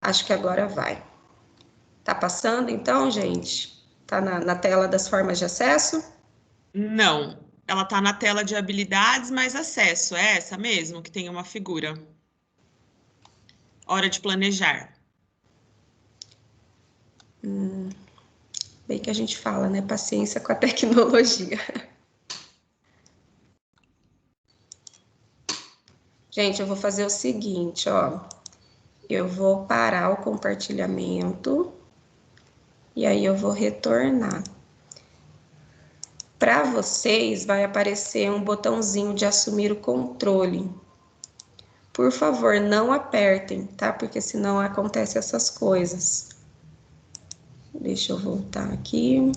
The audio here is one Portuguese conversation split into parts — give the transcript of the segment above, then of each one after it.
Acho que agora vai. Tá passando então, gente? Tá na tela das formas de acesso? Não, ela está na tela de habilidades mais acesso. É essa mesmo, que tem uma figura. Hora de planejar. Bem que a gente fala, né? Paciência com a tecnologia. Gente, eu vou fazer o seguinte, ó. Eu vou parar o compartilhamento e aí eu vou retornar. Para vocês, vai aparecer um botãozinho de assumir o controle. Por favor, não apertem, tá? Porque senão acontece essas coisas. Deixa eu voltar aqui.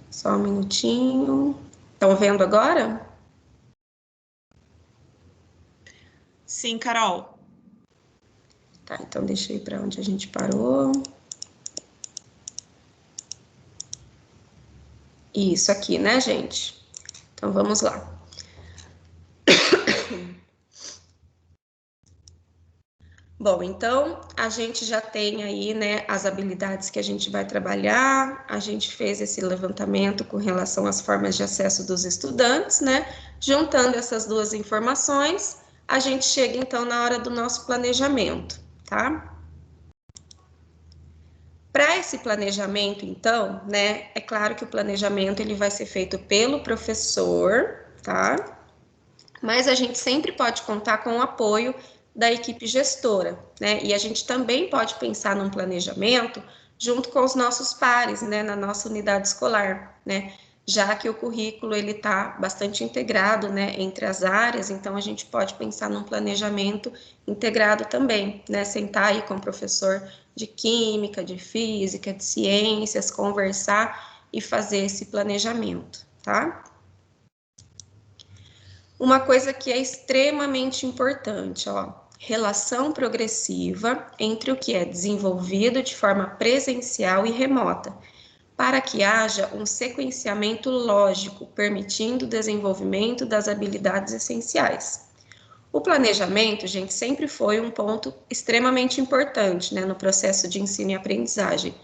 Só um minutinho. Estão vendo agora? Sim, Carol. Tá, então deixa eu ir para onde a gente parou. Isso aqui, né, gente? Então vamos lá. Bom, então a gente já tem aí, né, as habilidades que a gente vai trabalhar. A gente fez esse levantamento com relação às formas de acesso dos estudantes, né? Juntando essas duas informações, a gente chega então na hora do nosso planejamento, tá? Para esse planejamento, então, né, é claro que o planejamento ele vai ser feito pelo professor, tá? Mas a gente sempre pode contar com o apoio da equipe gestora, né? E a gente também pode pensar num planejamento junto com os nossos pares, né, na nossa unidade escolar, né? Já que o currículo ele está bastante integrado, né, entre as áreas, então a gente pode pensar num planejamento integrado também, né? Sentar aí com o professor de química, de física, de ciências, conversar e fazer esse planejamento, tá? Uma coisa que é extremamente importante, ó, relação progressiva entre o que é desenvolvido de forma presencial e remota, para que haja um sequenciamento lógico, permitindo o desenvolvimento das habilidades essenciais. O planejamento, gente, sempre foi um ponto extremamente importante, né, no processo de ensino e aprendizagem.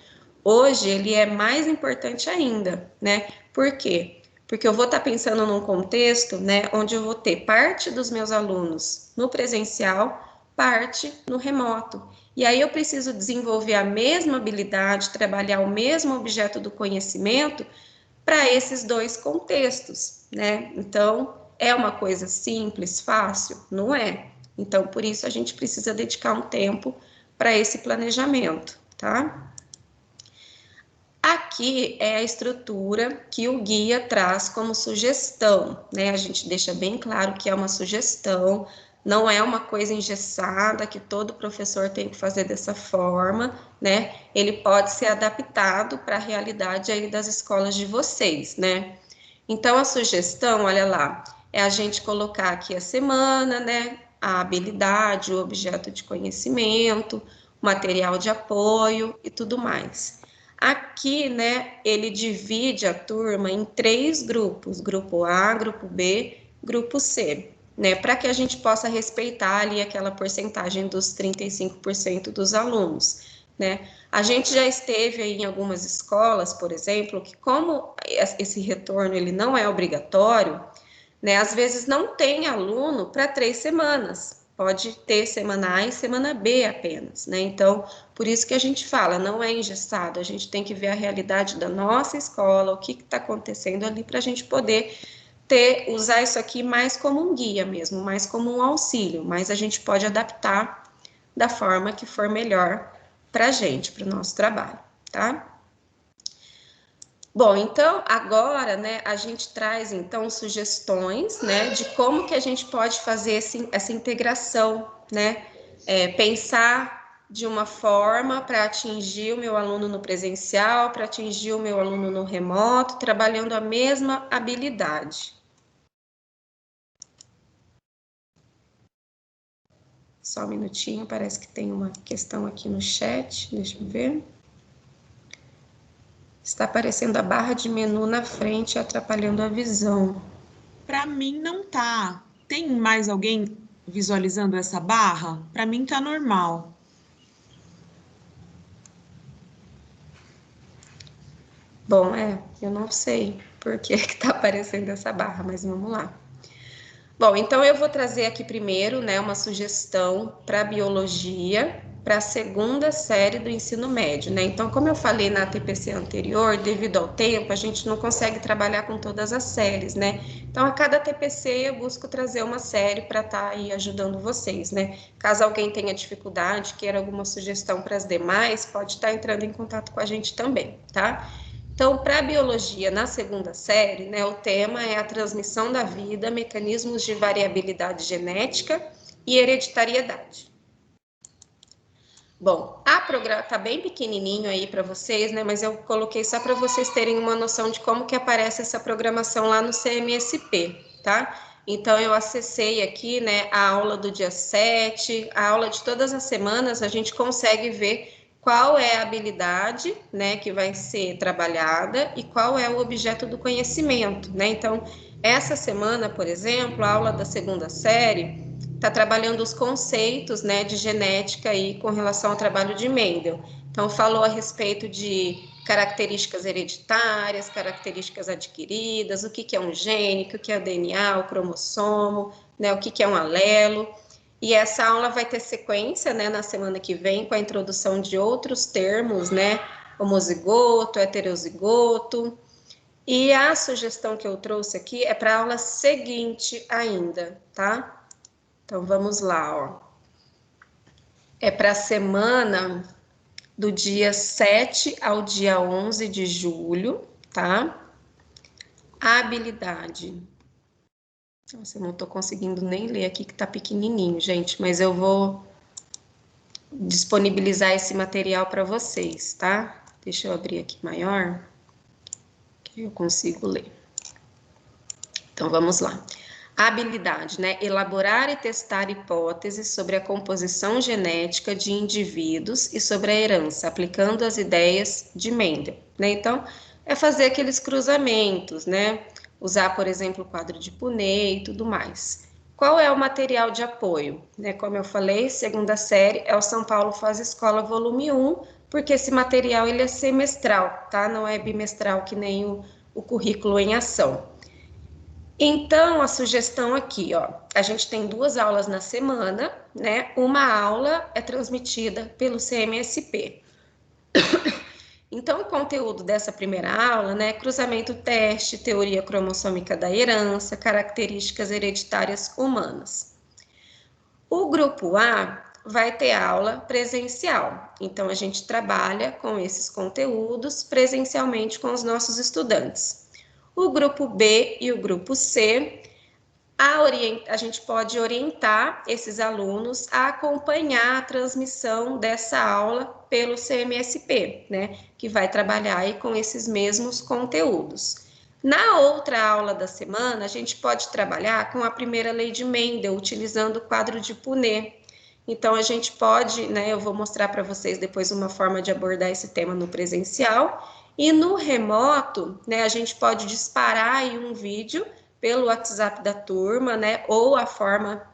Hoje ele é mais importante ainda, né? Por quê? Porque eu vou estar pensando num contexto, né, onde eu vou ter parte dos meus alunos no presencial, parte no remoto. E aí eu preciso desenvolver a mesma habilidade, trabalhar o mesmo objeto do conhecimento para esses dois contextos, né? Então, é uma coisa simples, fácil? Não é. Então, por isso a gente precisa dedicar um tempo para esse planejamento, tá? Aqui é a estrutura que o guia traz como sugestão, né? A gente deixa bem claro que é uma sugestão, não é uma coisa engessada que todo professor tem que fazer dessa forma, né? Ele pode ser adaptado para a realidade aí das escolas de vocês, né? Então a sugestão, olha lá, é a gente colocar aqui a semana, né? A habilidade, o objeto de conhecimento, material de apoio e tudo mais. Aqui, né, ele divide a turma em 3 grupos: grupo A, grupo B, grupo C, né, para que a gente possa respeitar ali aquela porcentagem dos 35% dos alunos, né. A gente já esteve aí em algumas escolas, por exemplo, que como esse retorno ele não é obrigatório, né, às vezes não tem aluno para 3 semanas, pode ter semana A e semana B apenas, né? Então, por isso que a gente fala, não é engessado, a gente tem que ver a realidade da nossa escola, o que está acontecendo ali para a gente poder usar isso aqui mais como um guia mesmo, mais como um auxílio, mas a gente pode adaptar da forma que for melhor para a gente, para o nosso trabalho, tá? Bom, então agora, né, a gente traz então sugestões, né, de como que a gente pode fazer essa integração, né, pensar de uma forma para atingir o meu aluno no presencial, para atingir o meu aluno no remoto, trabalhando a mesma habilidade. Só um minutinho, parece que tem uma questão aqui no chat, deixa eu ver. Está aparecendo a barra de menu na frente, atrapalhando a visão. Para mim não tá. Tem mais alguém visualizando essa barra? Para mim tá normal. Bom, eu não sei por que está aparecendo essa barra, mas vamos lá. Bom, então eu vou trazer aqui primeiro, né, uma sugestão para biologia, para a segunda série do ensino médio, né? Então, como eu falei na TPC anterior, devido ao tempo, a gente não consegue trabalhar com todas as séries, né? Então, a cada TPC eu busco trazer uma série para estar aí ajudando vocês, né? Caso alguém tenha dificuldade, queira alguma sugestão para as demais, pode estar entrando em contato com a gente também, tá? Então, para a biologia, na segunda série, né, o tema é a transmissão da vida, mecanismos de variabilidade genética e hereditariedade. Bom, a programa tá bem pequenininho aí para vocês, né, mas eu coloquei só para vocês terem uma noção de como que aparece essa programação lá no CMSP, tá? Então, eu acessei aqui, né, a aula do dia 7, a aula de todas as semanas, a gente consegue ver qual é a habilidade, né, que vai ser trabalhada e qual é o objeto do conhecimento, né? Então, essa semana, por exemplo, a aula da segunda série está trabalhando os conceitos, né, de genética aí com relação ao trabalho de Mendel. Então, falou a respeito de características hereditárias, características adquiridas, o que é um gene, o que é o DNA, o cromossomo, né, o que é um alelo. E essa aula vai ter sequência, né, na semana que vem, com a introdução de outros termos, né, homozigoto, heterozigoto. E a sugestão que eu trouxe aqui é para a aula seguinte ainda, tá? Então, vamos lá, ó. É para a semana do dia 7 ao dia 11 de julho, tá? Habilidade. Nossa, eu não tô conseguindo nem ler aqui que tá pequenininho, gente, mas eu vou disponibilizar esse material para vocês, tá? Deixa eu abrir aqui maior, que eu consigo ler. Então, vamos lá. A habilidade, né? Elaborar e testar hipóteses sobre a composição genética de indivíduos e sobre a herança, aplicando as ideias de Mendel, né? Então, é fazer aqueles cruzamentos, né? Usar, por exemplo, o quadro de Punnett e tudo mais. Qual é o material de apoio? Né? Como eu falei, segunda série é o São Paulo Faz Escola, volume 1, porque esse material ele é semestral, tá? Não é bimestral que nem o currículo em ação. Então, a sugestão aqui, ó, a gente tem 2 aulas na semana, né? Uma aula é transmitida pelo CMSP. Então, o conteúdo dessa primeira aula, né, cruzamento teste, teoria cromossômica da herança, características hereditárias humanas. O grupo A vai ter aula presencial. Então, a gente trabalha com esses conteúdos presencialmente com os nossos estudantes. O grupo B e o grupo C, a gente pode orientar esses alunos a acompanhar a transmissão dessa aula pelo CMSP, né? Que vai trabalhar aí com esses mesmos conteúdos. Na outra aula da semana, a gente pode trabalhar com a primeira lei de Mendel, utilizando o quadro de Punnett. Então, a gente pode, né? Eu vou mostrar para vocês depois uma forma de abordar esse tema no presencial. E no remoto, né, a gente pode disparar aí um vídeo pelo WhatsApp da turma, né, ou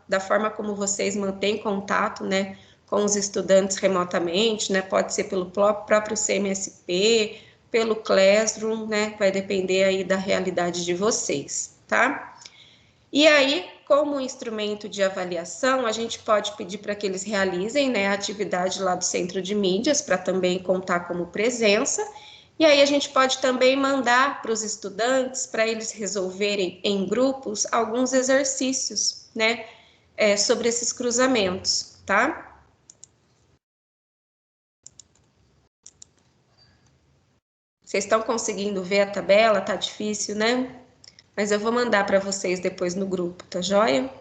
da forma como vocês mantêm contato, né, com os estudantes remotamente, né, pode ser pelo próprio CMSP, pelo Classroom, né, vai depender aí da realidade de vocês, tá? E aí, como instrumento de avaliação, a gente pode pedir para que eles realizem, né, a atividade lá do Centro de Mídias, para também contar como presença. E aí a gente pode também mandar para os estudantes, para eles resolverem em grupos, alguns exercícios, né, sobre esses cruzamentos, tá? Vocês estão conseguindo ver a tabela? Tá difícil, né? Mas eu vou mandar para vocês depois no grupo, tá joia?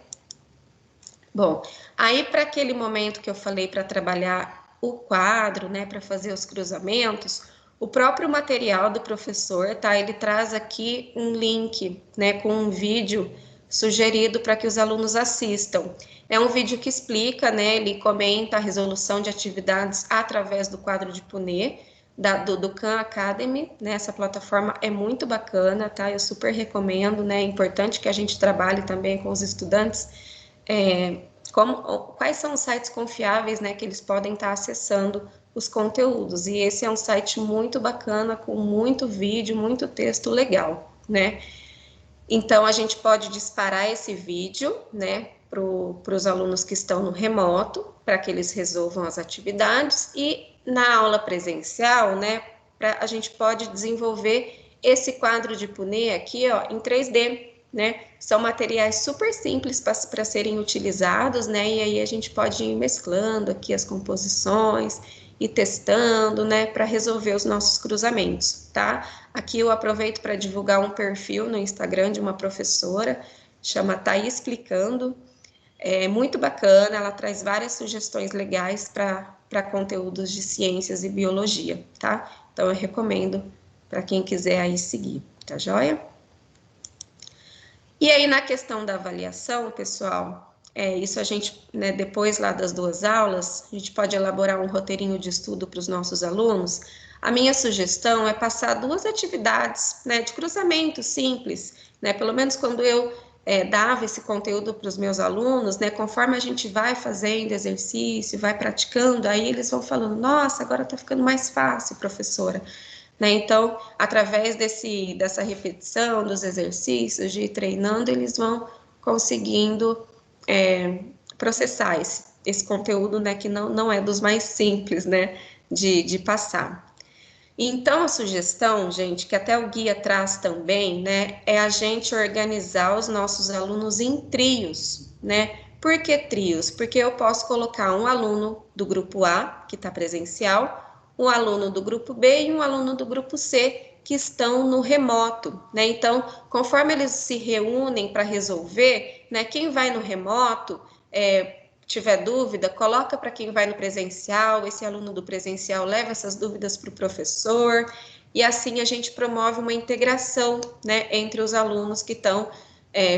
Bom, aí para aquele momento que eu falei para trabalhar o quadro, né, para fazer os cruzamentos, o próprio material do professor, tá? Ele traz aqui um link, né, com um vídeo sugerido para que os alunos assistam. É um vídeo que explica, né, ele comenta a resolução de atividades através do quadro de Punnett, do Khan Academy, né, essa plataforma é muito bacana, tá, eu super recomendo, né, é importante que a gente trabalhe também com os estudantes, quais são os sites confiáveis, né, que eles podem estar acessando os conteúdos, e esse é um site muito bacana, com muito vídeo, muito texto legal, né. Então, a gente pode disparar esse vídeo, né, para os alunos que estão no remoto, para que eles resolvam as atividades, e na aula presencial, né, a gente pode desenvolver esse quadro de Punnett aqui, ó, em 3D, né, são materiais super simples para serem utilizados, né, e aí a gente pode ir mesclando aqui as composições, e testando, né, para resolver os nossos cruzamentos, tá? Aqui eu aproveito para divulgar um perfil no Instagram de uma professora, chama Thaís Explicando, é muito bacana, ela traz várias sugestões legais para conteúdos de ciências e biologia, tá? Então eu recomendo para quem quiser aí seguir, tá joia? E aí na questão da avaliação, pessoal, isso a gente, né, depois lá das 2 aulas, a gente pode elaborar um roteirinho de estudo para os nossos alunos. A minha sugestão é passar 2 atividades, né, de cruzamento simples, né, pelo menos quando eu dava esse conteúdo para os meus alunos, né, conforme a gente vai fazendo exercício, vai praticando, aí eles vão falando, nossa, agora está ficando mais fácil, professora. Né? Então, através dessa repetição dos exercícios, de ir treinando, eles vão conseguindo processar esse conteúdo, né, que não é dos mais simples, né, de passar. Então, a sugestão, gente, que até o guia traz também, né, é a gente organizar os nossos alunos em trios, né? Por que trios? Porque eu posso colocar um aluno do grupo A, que está presencial, um aluno do grupo B e um aluno do grupo C, que estão no remoto, né? Então, conforme eles se reúnem para resolver, né, quem vai no remoto, tiver dúvida, coloca para quem vai no presencial, esse aluno do presencial leva essas dúvidas para o professor, e assim a gente promove uma integração, né, entre os alunos que estão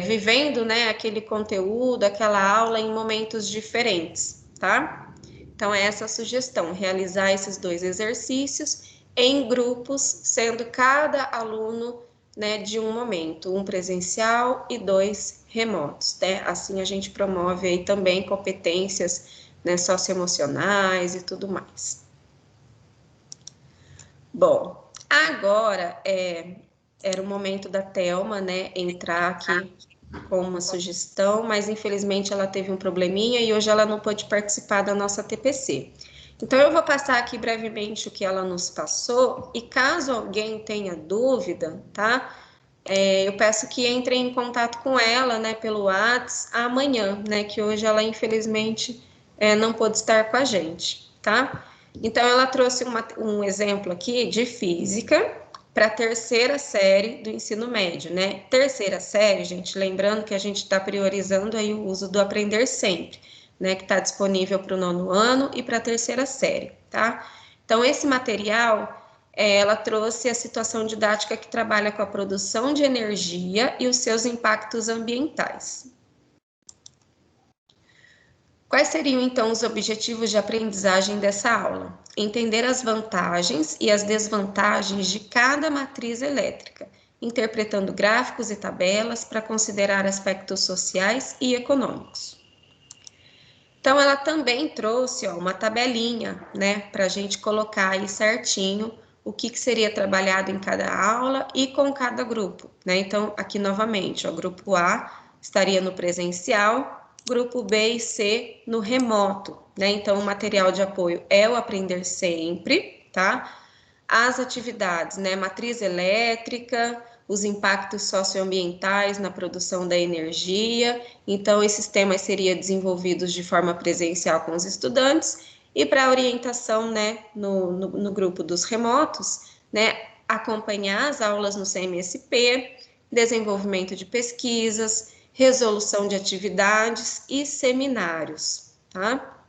vivendo, né, aquele conteúdo, aquela aula em momentos diferentes, tá? Então, é essa a sugestão, realizar esses 2 exercícios em grupos, sendo cada aluno, né, de um momento, um presencial e 2 remotos, né? Assim a gente promove aí também competências, né, socioemocionais e tudo mais. Bom, agora era o momento da Thelma, né, entrar aqui com uma sugestão, mas infelizmente ela teve um probleminha e hoje ela não pôde participar da nossa TPC. Então, eu vou passar aqui brevemente o que ela nos passou, e caso alguém tenha dúvida, tá? Eu peço que entrem em contato com ela, né, pelo WhatsApp amanhã, né, que hoje ela infelizmente não pôde estar com a gente, tá? Então, ela trouxe um exemplo aqui de física para a 3ª série do ensino médio, né? 3ª série, gente, lembrando que a gente está priorizando aí o uso do aprender sempre, né, que está disponível para o 9º ano e para a 3ª série, tá? Então, esse material, ela trouxe a situação didática que trabalha com a produção de energia e os seus impactos ambientais. Quais seriam, então, os objetivos de aprendizagem dessa aula? Entender as vantagens e as desvantagens de cada matriz elétrica, interpretando gráficos e tabelas para considerar aspectos sociais e econômicos. Então, ela também trouxe uma tabelinha, né, para a gente colocar aí certinho o que seria trabalhado em cada aula e com cada grupo, né? Então, aqui novamente, o grupo A estaria no presencial, grupo B e C no remoto, né? Então, o material de apoio é o Aprender Sempre, tá? As atividades, né, matriz elétrica, os impactos socioambientais na produção da energia. Então, esses temas seriam desenvolvidos de forma presencial com os estudantes, e para orientação, né, no grupo dos remotos, né, acompanhar as aulas no CMSP, desenvolvimento de pesquisas, resolução de atividades e seminários, tá?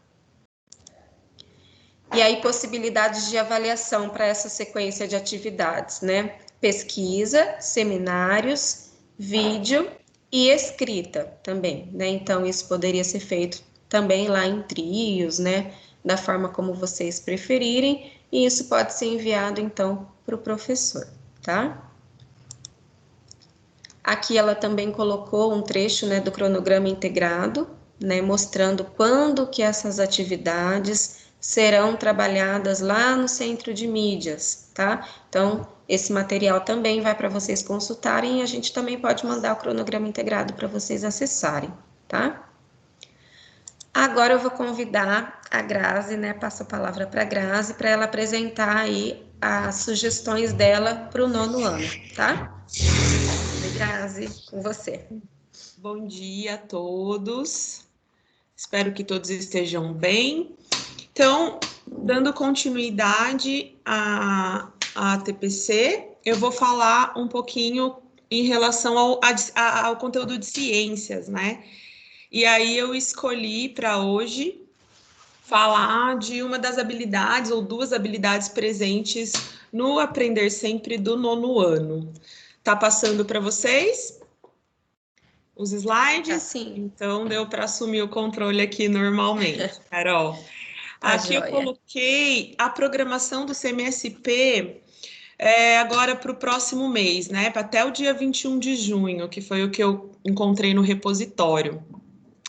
E aí, possibilidades de avaliação para essa sequência de atividades, né? Pesquisa, seminários, vídeo e escrita também, né? Então, isso poderia ser feito também lá em trios, né? Da forma como vocês preferirem, e isso pode ser enviado, então, para o professor, tá? Aqui ela também colocou um trecho, né, do cronograma integrado, né, mostrando quando que essas atividades serão trabalhadas lá no centro de mídias, tá? Então, esse material também vai para vocês consultarem e a gente também pode mandar o cronograma integrado para vocês acessarem, tá? Agora eu vou convidar a Grazi, né, passo a palavra para a Grazi, para ela apresentar aí as sugestões dela para o 9º ano, tá? Grazi, com você. Bom dia a todos. Espero que todos estejam bem. Então, dando continuidade à TPC, eu vou falar um pouquinho em relação ao conteúdo de ciências, né? E aí eu escolhi para hoje falar de uma das habilidades ou 2 habilidades presentes no Aprender Sempre do 9º ano. Tá passando para vocês os slides? Assim. Então deu para assumir o controle aqui normalmente, Carol. Tá Aqui eu joia. coloquei a programação do CMSP agora para o próximo mês, né? Até o dia 21 de junho, que foi o que eu encontrei no repositório.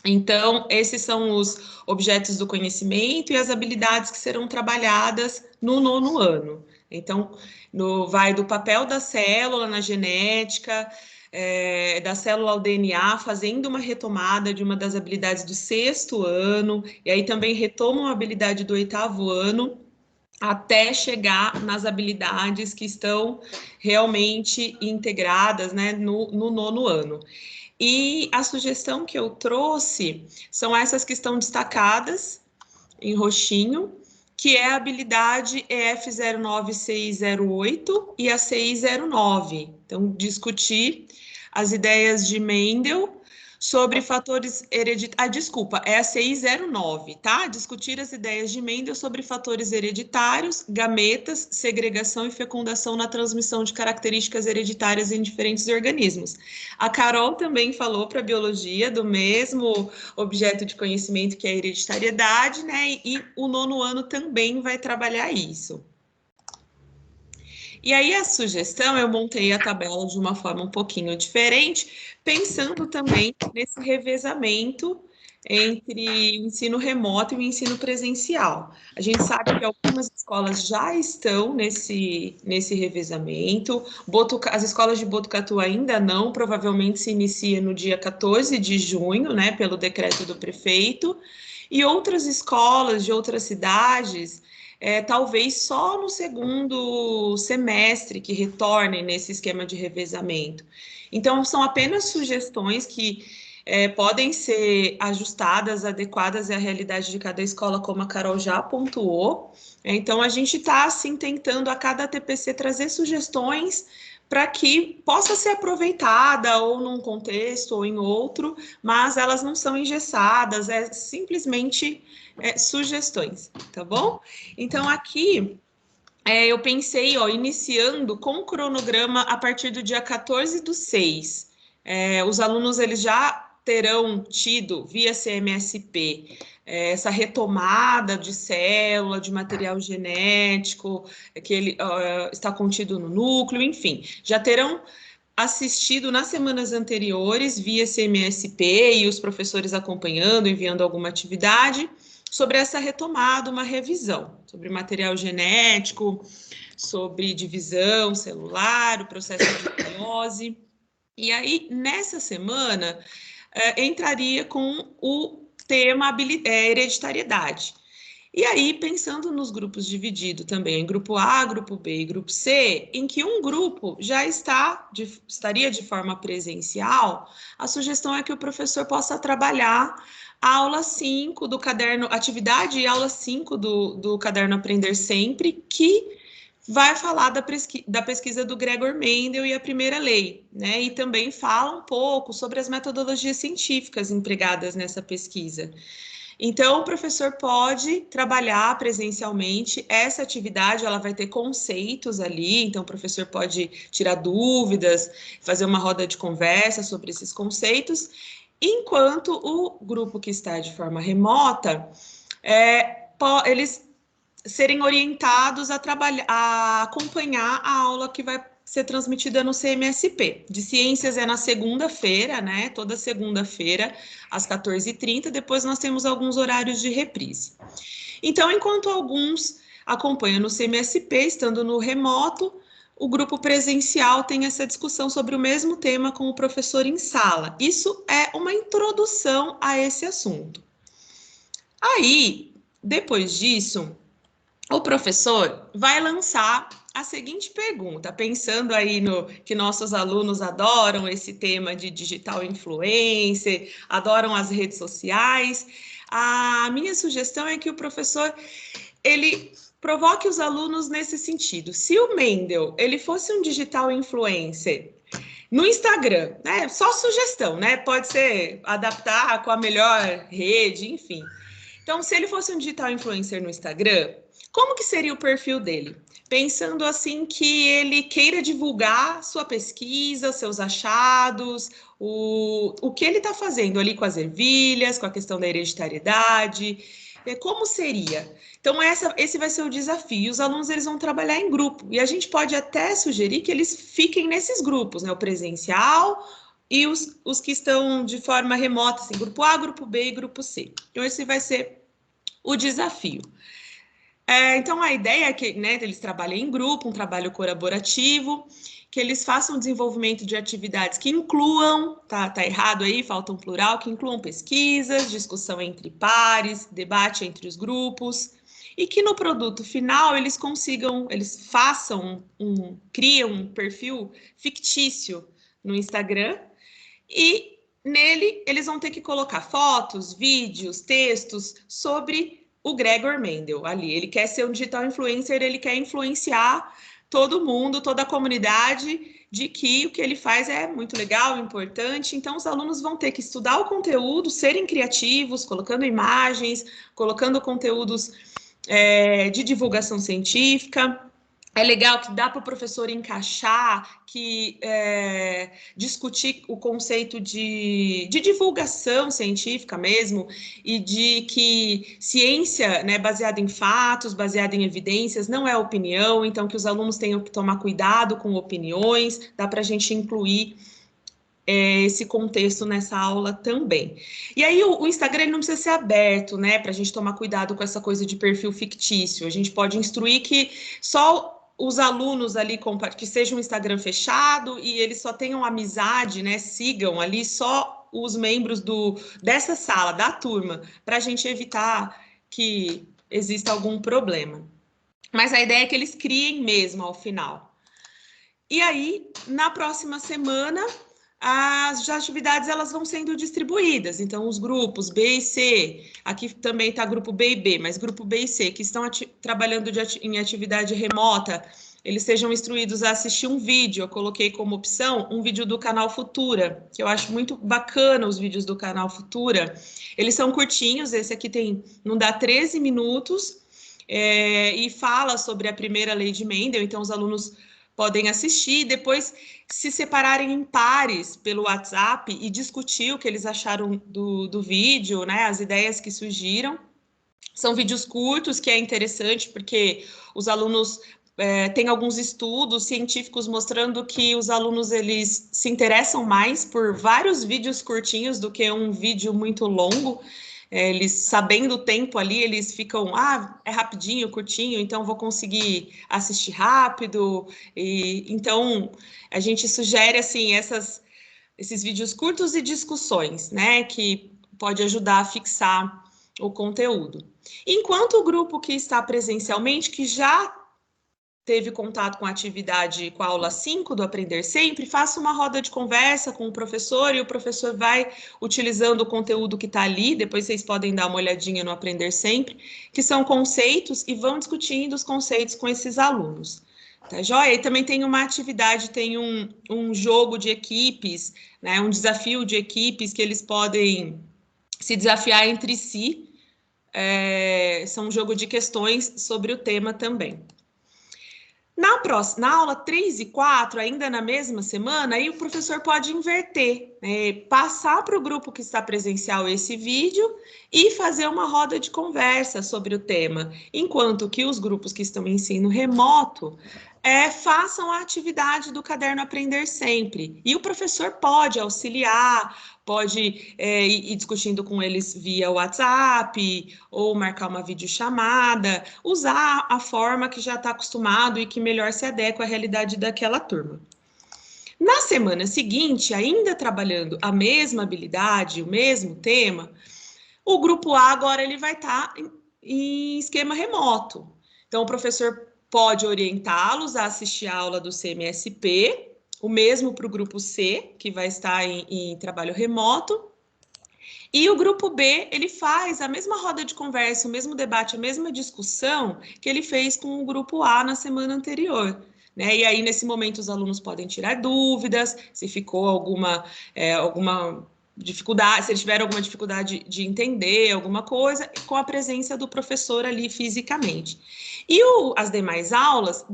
Então, esses são os objetos do conhecimento e as habilidades que serão trabalhadas no 9º ano. Então, vai do papel da célula na genética, da célula ao DNA, fazendo uma retomada de uma das habilidades do 6º ano, e aí também retoma uma habilidade do 8º ano, até chegar nas habilidades que estão realmente integradas, né, no 9º ano. E a sugestão que eu trouxe são essas que estão destacadas em roxinho, que é a habilidade EF09608 e a CI09. Então, discutir as ideias de Mendel sobre fatores hereditários. Desculpa, é a CI09, tá? Discutir as ideias de Mendel sobre fatores hereditários, gametas, segregação e fecundação na transmissão de características hereditárias em diferentes organismos. A Carol também falou para a biologia do mesmo objeto de conhecimento que é a hereditariedade, né? E o 9º ano também vai trabalhar isso. E aí a sugestão, eu montei a tabela de uma forma um pouquinho diferente, pensando também nesse revezamento entre o ensino remoto e o ensino presencial. A gente sabe que algumas escolas já estão nesse revezamento, as escolas de Botucatu ainda não, provavelmente se inicia no dia 14 de junho, né, pelo decreto do prefeito, e outras escolas de outras cidades talvez só no 2º semestre que retornem nesse esquema de revezamento. Então, são apenas sugestões que podem ser ajustadas, adequadas à realidade de cada escola, como a Carol já pontuou. Então, a gente está, assim, tentando a cada TPC trazer sugestões para que possa ser aproveitada ou num contexto ou em outro, mas elas não são engessadas, é simplesmente sugestões, tá bom? Então, aqui eu pensei, iniciando com o cronograma a partir do dia 14/6. Os alunos, eles já terão tido, via CMSP, essa retomada de célula, de material genético, que ele está contido no núcleo, enfim, já terão assistido nas semanas anteriores, via CMSP, e os professores acompanhando, enviando alguma atividade, sobre essa retomada, uma revisão sobre material genético, sobre divisão celular, o processo de meiose. E aí, nessa semana, entraria com o tema hereditariedade. E aí, pensando nos grupos divididos também em grupo A, grupo B e grupo C, em que um grupo já estaria de forma presencial, a sugestão é que o professor possa trabalhar a aula 5 do caderno, atividade e aula 5 do caderno Aprender Sempre, que vai falar da pesquisa do Gregor Mendel e a primeira lei, né? E também fala um pouco sobre as metodologias científicas empregadas nessa pesquisa. Então, o professor pode trabalhar presencialmente. Essa atividade, ela vai ter conceitos ali, então o professor pode tirar dúvidas, fazer uma roda de conversa sobre esses conceitos, enquanto o grupo que está de forma remota, eles serem orientados a trabalhar, a acompanhar a aula que vai ser transmitida no CMSP. De ciências é na segunda-feira, né? Toda segunda-feira, às 14h30. Depois nós temos alguns horários de reprise. Então, enquanto alguns acompanham no CMSP, estando no remoto, o grupo presencial tem essa discussão sobre o mesmo tema com o professor em sala. Isso é uma introdução a esse assunto. Aí, depois disso, o professor vai lançar a seguinte pergunta, pensando aí no que nossos alunos adoram esse tema de digital influencer, adoram as redes sociais. A minha sugestão é que o professor, ele provoque os alunos nesse sentido. Se o Mendel, ele fosse um digital influencer no Instagram, né? Só sugestão, né? Pode ser adaptar com a melhor rede, enfim. Então, se ele fosse um digital influencer no Instagram, como que seria o perfil dele? Pensando assim que ele queira divulgar sua pesquisa, seus achados, o que ele está fazendo ali com as ervilhas, com a questão da hereditariedade, como seria? Então, esse vai ser o desafio. Os alunos eles vão trabalhar em grupo, e a gente pode até sugerir que eles fiquem nesses grupos, né? O presencial e os que estão de forma remota, assim, grupo A, grupo B e grupo C. Então, esse vai ser o desafio. Então, a ideia é que, né, eles trabalhem em grupo, um trabalho colaborativo, que eles façam o desenvolvimento de atividades que incluam, tá errado aí, falta um plural, que incluam pesquisas, discussão entre pares, debate entre os grupos, e que no produto final eles criam um perfil fictício no Instagram, e nele eles vão ter que colocar fotos, vídeos, textos sobre o Gregor Mendel ali. Ele quer ser um digital influencer, ele quer influenciar todo mundo, toda a comunidade, de que o que ele faz é muito legal, importante. Então, os alunos vão ter que estudar o conteúdo, serem criativos, colocando imagens, colocando conteúdos de divulgação científica. É legal que dá para o professor encaixar, discutir o conceito de divulgação científica mesmo, e de que ciência, né, baseada em fatos, baseada em evidências, não é opinião, então que os alunos tenham que tomar cuidado com opiniões, dá para a gente incluir esse contexto nessa aula também. E aí o Instagram ele não precisa ser aberto, né, para a gente tomar cuidado com essa coisa de perfil fictício. A gente pode instruir que só os alunos ali que seja um Instagram fechado e eles só tenham amizade, né, sigam ali só os membros dessa sala, da turma, para a gente evitar que exista algum problema. Mas a ideia é que eles criem mesmo ao final. E aí, na próxima semana, as atividades elas vão sendo distribuídas. Então, os grupos B e C, aqui também está grupo B e B, mas grupo B e C, que estão trabalhando em atividade remota, eles sejam instruídos a assistir um vídeo. Eu coloquei como opção um vídeo do canal Futura, que eu acho muito bacana os vídeos do canal Futura. Eles são curtinhos, esse aqui não dá 13 minutos, e fala sobre a primeira lei de Mendel, então os alunos podem assistir, depois se separarem em pares pelo WhatsApp e discutir o que eles acharam do vídeo, né, as ideias que surgiram. São vídeos curtos, que é interessante, porque os alunos têm alguns estudos científicos mostrando que os alunos eles se interessam mais por vários vídeos curtinhos do que um vídeo muito longo. Eles, sabendo o tempo ali, eles ficam, é rapidinho, curtinho, então vou conseguir assistir rápido. Então, a gente sugere, assim, esses vídeos curtos e discussões, né, que pode ajudar a fixar o conteúdo. Enquanto o grupo que está presencialmente, que já teve contato com a atividade, com a aula 5 do Aprender Sempre, faça uma roda de conversa com o professor, e o professor vai utilizando o conteúdo que está ali, depois vocês podem dar uma olhadinha no Aprender Sempre, que são conceitos, e vão discutindo os conceitos com esses alunos. Tá joia? E também tem uma atividade, tem um jogo de equipes, né, um desafio de equipes que eles podem se desafiar entre si, são um jogo de questões sobre o tema também. Na aula 3 e 4, ainda na mesma semana, aí o professor pode inverter, né? Passar para o grupo que está presencial esse vídeo e fazer uma roda de conversa sobre o tema, enquanto que os grupos que estão em ensino remoto façam a atividade do caderno Aprender Sempre. E o professor pode auxiliar, pode ir discutindo com eles via WhatsApp ou marcar uma videochamada, usar a forma que já está acostumado e que melhor se adequa à realidade daquela turma. Na semana seguinte, ainda trabalhando a mesma habilidade, o mesmo tema, o grupo A agora ele vai estar em esquema remoto. Então, o professor pode orientá-los a assistir a aula do CMSP, o mesmo para o grupo C, que vai estar em trabalho remoto. E o grupo B, ele faz a mesma roda de conversa, o mesmo debate, a mesma discussão que ele fez com o grupo A na semana anterior. Né? E aí, nesse momento, os alunos podem tirar dúvidas, se ficou alguma dificuldade, se eles tiveram alguma dificuldade de entender alguma coisa, com a presença do professor ali fisicamente. E as demais aulas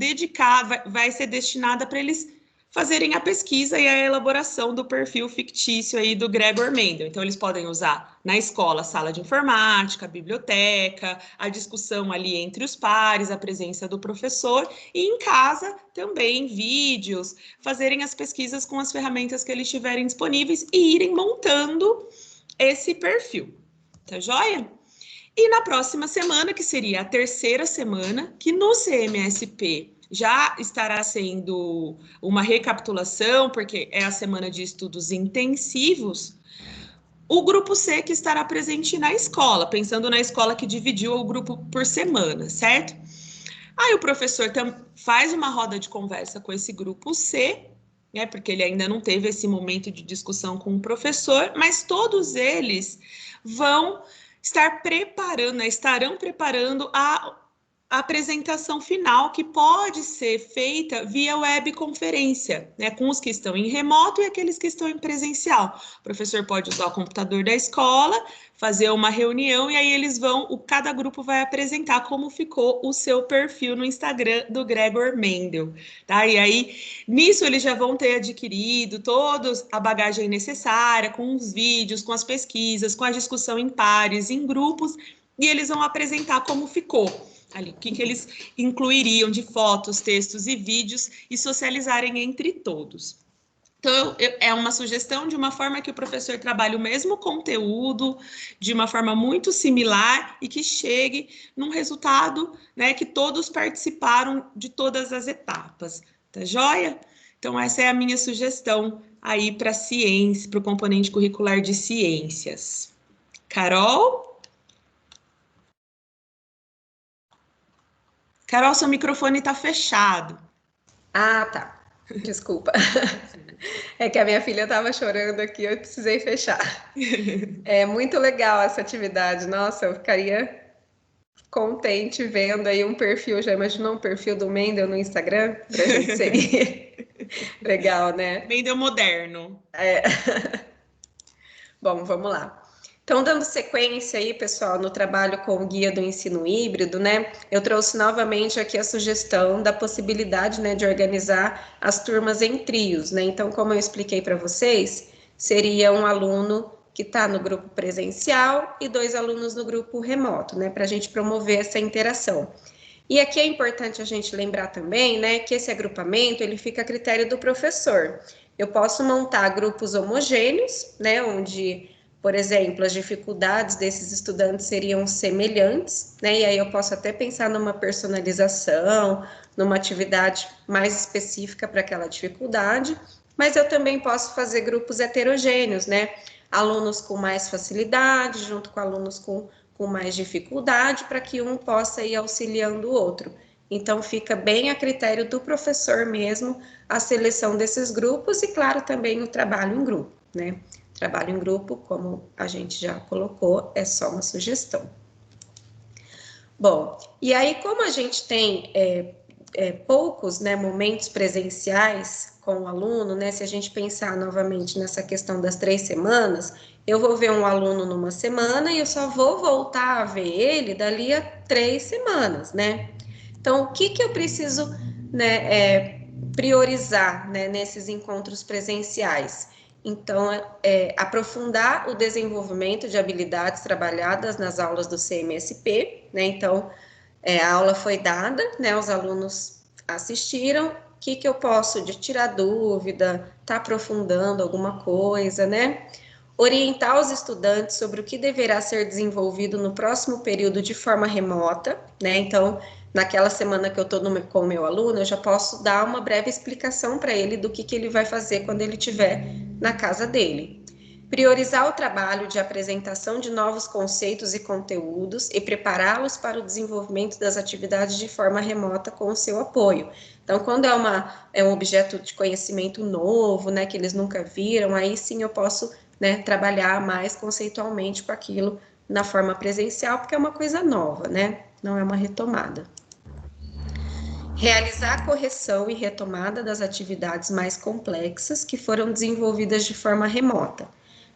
vai ser destinada para eles fazerem a pesquisa e a elaboração do perfil fictício aí do Gregor Mendel. Então, eles podem usar na escola a sala de informática, a biblioteca, a discussão ali entre os pares, a presença do professor, e em casa também vídeos, fazerem as pesquisas com as ferramentas que eles tiverem disponíveis e irem montando esse perfil. Tá joia? E na próxima semana, que seria a terceira semana, que no CMSP já estará sendo uma recapitulação, porque é a semana de estudos intensivos, o grupo C que estará presente na escola, pensando na escola que dividiu o grupo por semana, certo? Aí o professor faz uma roda de conversa com esse grupo C, né, porque ele ainda não teve esse momento de discussão com o professor, mas todos eles vão estarão preparando a apresentação final, que pode ser feita via webconferência, né, com os que estão em remoto e aqueles que estão em presencial. O professor pode usar o computador da escola, fazer uma reunião, e aí cada grupo vai apresentar como ficou o seu perfil no Instagram do Gregor Mendel, tá? E aí, nisso eles já vão ter adquirido toda a bagagem necessária, com os vídeos, com as pesquisas, com a discussão em pares, em grupos, e eles vão apresentar como ficou ali, o que eles incluiriam de fotos, textos e vídeos e socializarem entre todos. Então, é uma sugestão de uma forma que o professor trabalhe o mesmo conteúdo, de uma forma muito similar e que chegue num resultado, né, que todos participaram de todas as etapas. Tá joia? Então, essa é a minha sugestão aí para ciência, para o componente curricular de ciências. Carol? Carol, seu microfone está fechado. Ah, tá. Desculpa. É que a minha filha estava chorando aqui, eu precisei fechar. É muito legal essa atividade. Nossa, eu ficaria contente vendo aí um perfil. Já imaginou um perfil do Mendel no Instagram para a gente seguir? Legal, né? Mendel moderno. Bom, vamos lá. Então, dando sequência aí, pessoal, no trabalho com o guia do ensino híbrido, né? Eu trouxe novamente aqui a sugestão da possibilidade, né, de organizar as turmas em trios, né? Então, como eu expliquei para vocês, seria um aluno que está no grupo presencial e 2 alunos no grupo remoto, né? Para a gente promover essa interação. E aqui é importante a gente lembrar também, né, que esse agrupamento ele fica a critério do professor. Eu posso montar grupos homogêneos, né, onde, por exemplo, as dificuldades desses estudantes seriam semelhantes, né, e aí eu posso até pensar numa personalização, numa atividade mais específica para aquela dificuldade, mas eu também posso fazer grupos heterogêneos, né, alunos com mais facilidade, junto com alunos com mais dificuldade, para que um possa ir auxiliando o outro. Então, fica bem a critério do professor mesmo a seleção desses grupos e, claro, também o trabalho em grupo, né? Trabalho em grupo, como a gente já colocou, é só uma sugestão. Bom, e aí, como a gente tem poucos, né, momentos presenciais com o aluno, né? Se a gente pensar novamente nessa questão das 3 semanas, eu vou ver um aluno numa semana e eu só vou voltar a ver ele dali a 3 semanas, né? Então, o que eu preciso, né, priorizar, né, nesses encontros presenciais? Então, aprofundar o desenvolvimento de habilidades trabalhadas nas aulas do CMSP, né? Então, a aula foi dada, né? Os alunos assistiram. O que eu posso de tirar dúvida, tá aprofundando alguma coisa, né? Orientar os estudantes sobre o que deverá ser desenvolvido no próximo período de forma remota, né? Então, naquela semana que eu estou com o meu aluno, eu já posso dar uma breve explicação para ele do que ele vai fazer quando ele estiver na casa dele. Priorizar o trabalho de apresentação de novos conceitos e conteúdos e prepará-los para o desenvolvimento das atividades de forma remota com o seu apoio. Então, quando é um objeto de conhecimento novo, né, que eles nunca viram, aí sim eu posso, né, trabalhar mais conceitualmente com aquilo na forma presencial, porque é uma coisa nova, né? Não é uma retomada. Realizar a correção e retomada das atividades mais complexas que foram desenvolvidas de forma remota,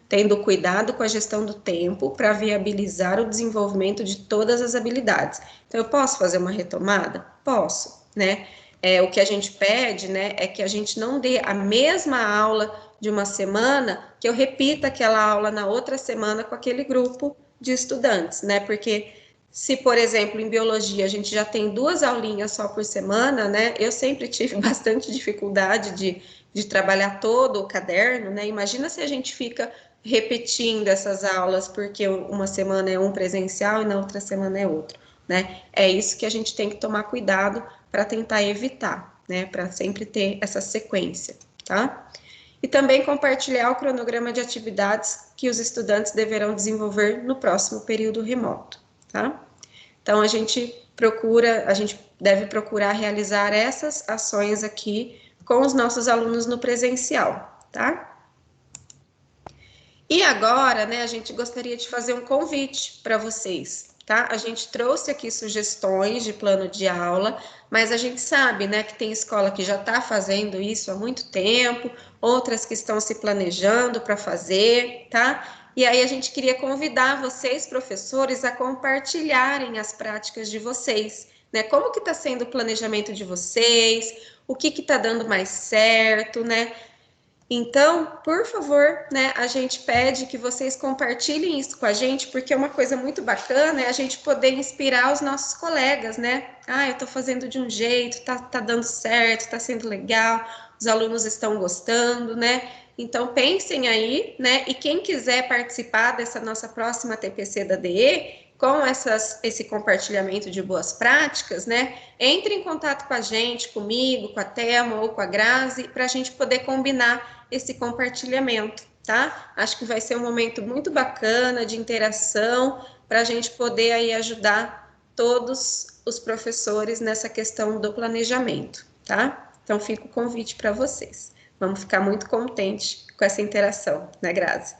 tendo cuidado com a gestão do tempo para viabilizar o desenvolvimento de todas as habilidades. Então, eu posso fazer uma retomada? Posso, né? O que a gente pede, né, é que a gente não dê a mesma aula de uma semana, que eu repita aquela aula na outra semana com aquele grupo de estudantes, né? Porque se, por exemplo, em biologia a gente já tem 2 aulinhas só por semana, né? Eu sempre tive bastante dificuldade de trabalhar todo o caderno, né? Imagina se a gente fica repetindo essas aulas, porque uma semana é um presencial e na outra semana é outro, né? É isso que a gente tem que tomar cuidado para tentar evitar, né? Para sempre ter essa sequência, tá? E também compartilhar o cronograma de atividades que os estudantes deverão desenvolver no próximo período remoto, tá? Então, a gente deve procurar realizar essas ações aqui com os nossos alunos no presencial, tá? E agora, né, a gente gostaria de fazer um convite para vocês, tá? A gente trouxe aqui sugestões de plano de aula, mas a gente sabe, né, que tem escola que já está fazendo isso há muito tempo, outras que estão se planejando para fazer, tá? E aí a gente queria convidar vocês, professores, a compartilharem as práticas de vocês, né? Como que está sendo o planejamento de vocês, o que está dando mais certo, né? Então, por favor, né, a gente pede que vocês compartilhem isso com a gente, porque é uma coisa muito bacana, é a gente poder inspirar os nossos colegas, né? Ah, eu tô fazendo de um jeito, tá dando certo, tá sendo legal, os alunos estão gostando, né? Então, pensem aí, né? E quem quiser participar dessa nossa próxima TPC da DE, com esse compartilhamento de boas práticas, né? Entre em contato com a gente, comigo, com a Thelma ou com a Grazi, para a gente poder combinar esse compartilhamento, tá? Acho que vai ser um momento muito bacana de interação para a gente poder aí ajudar todos os professores nessa questão do planejamento, tá? Então fica o convite para vocês. Vamos ficar muito contentes com essa interação, né, Grazi?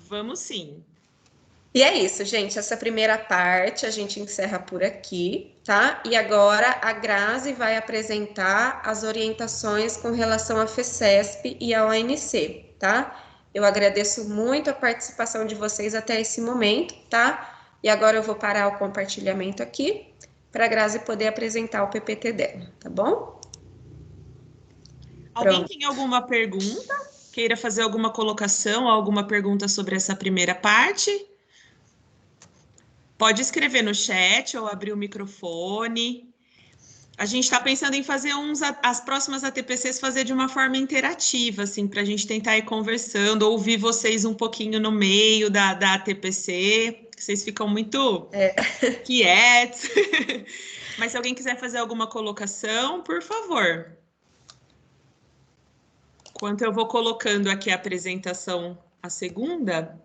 Vamos sim. E é isso, gente. Essa primeira parte a gente encerra por aqui, tá? E agora a Grazi vai apresentar as orientações com relação à FECESP e à ONC, tá? Eu agradeço muito a participação de vocês até esse momento, tá? E agora eu vou parar o compartilhamento aqui para a Grazi poder apresentar o PPT dela, tá bom? Alguém Pronto. tem alguma pergunta? Queira fazer alguma colocação, alguma pergunta sobre essa primeira parte? Pode escrever no chat ou abrir o microfone. A gente está pensando em fazer as próximas ATPCs fazer de uma forma interativa, assim, para a gente tentar ir conversando, ouvir vocês um pouquinho no meio da ATPC. Vocês ficam muito quietos. Mas se alguém quiser fazer alguma colocação, por favor. Enquanto eu vou colocando aqui a apresentação, a segunda,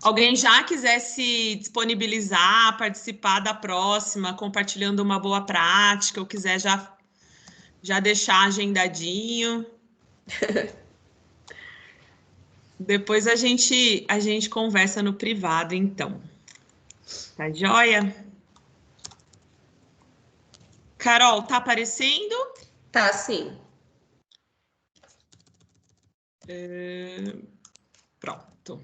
alguém já quiser se disponibilizar, participar da próxima, compartilhando uma boa prática, ou quiser já deixar agendadinho. Depois a gente conversa no privado, então. Tá joia? Carol, tá aparecendo? Tá, sim. Pronto.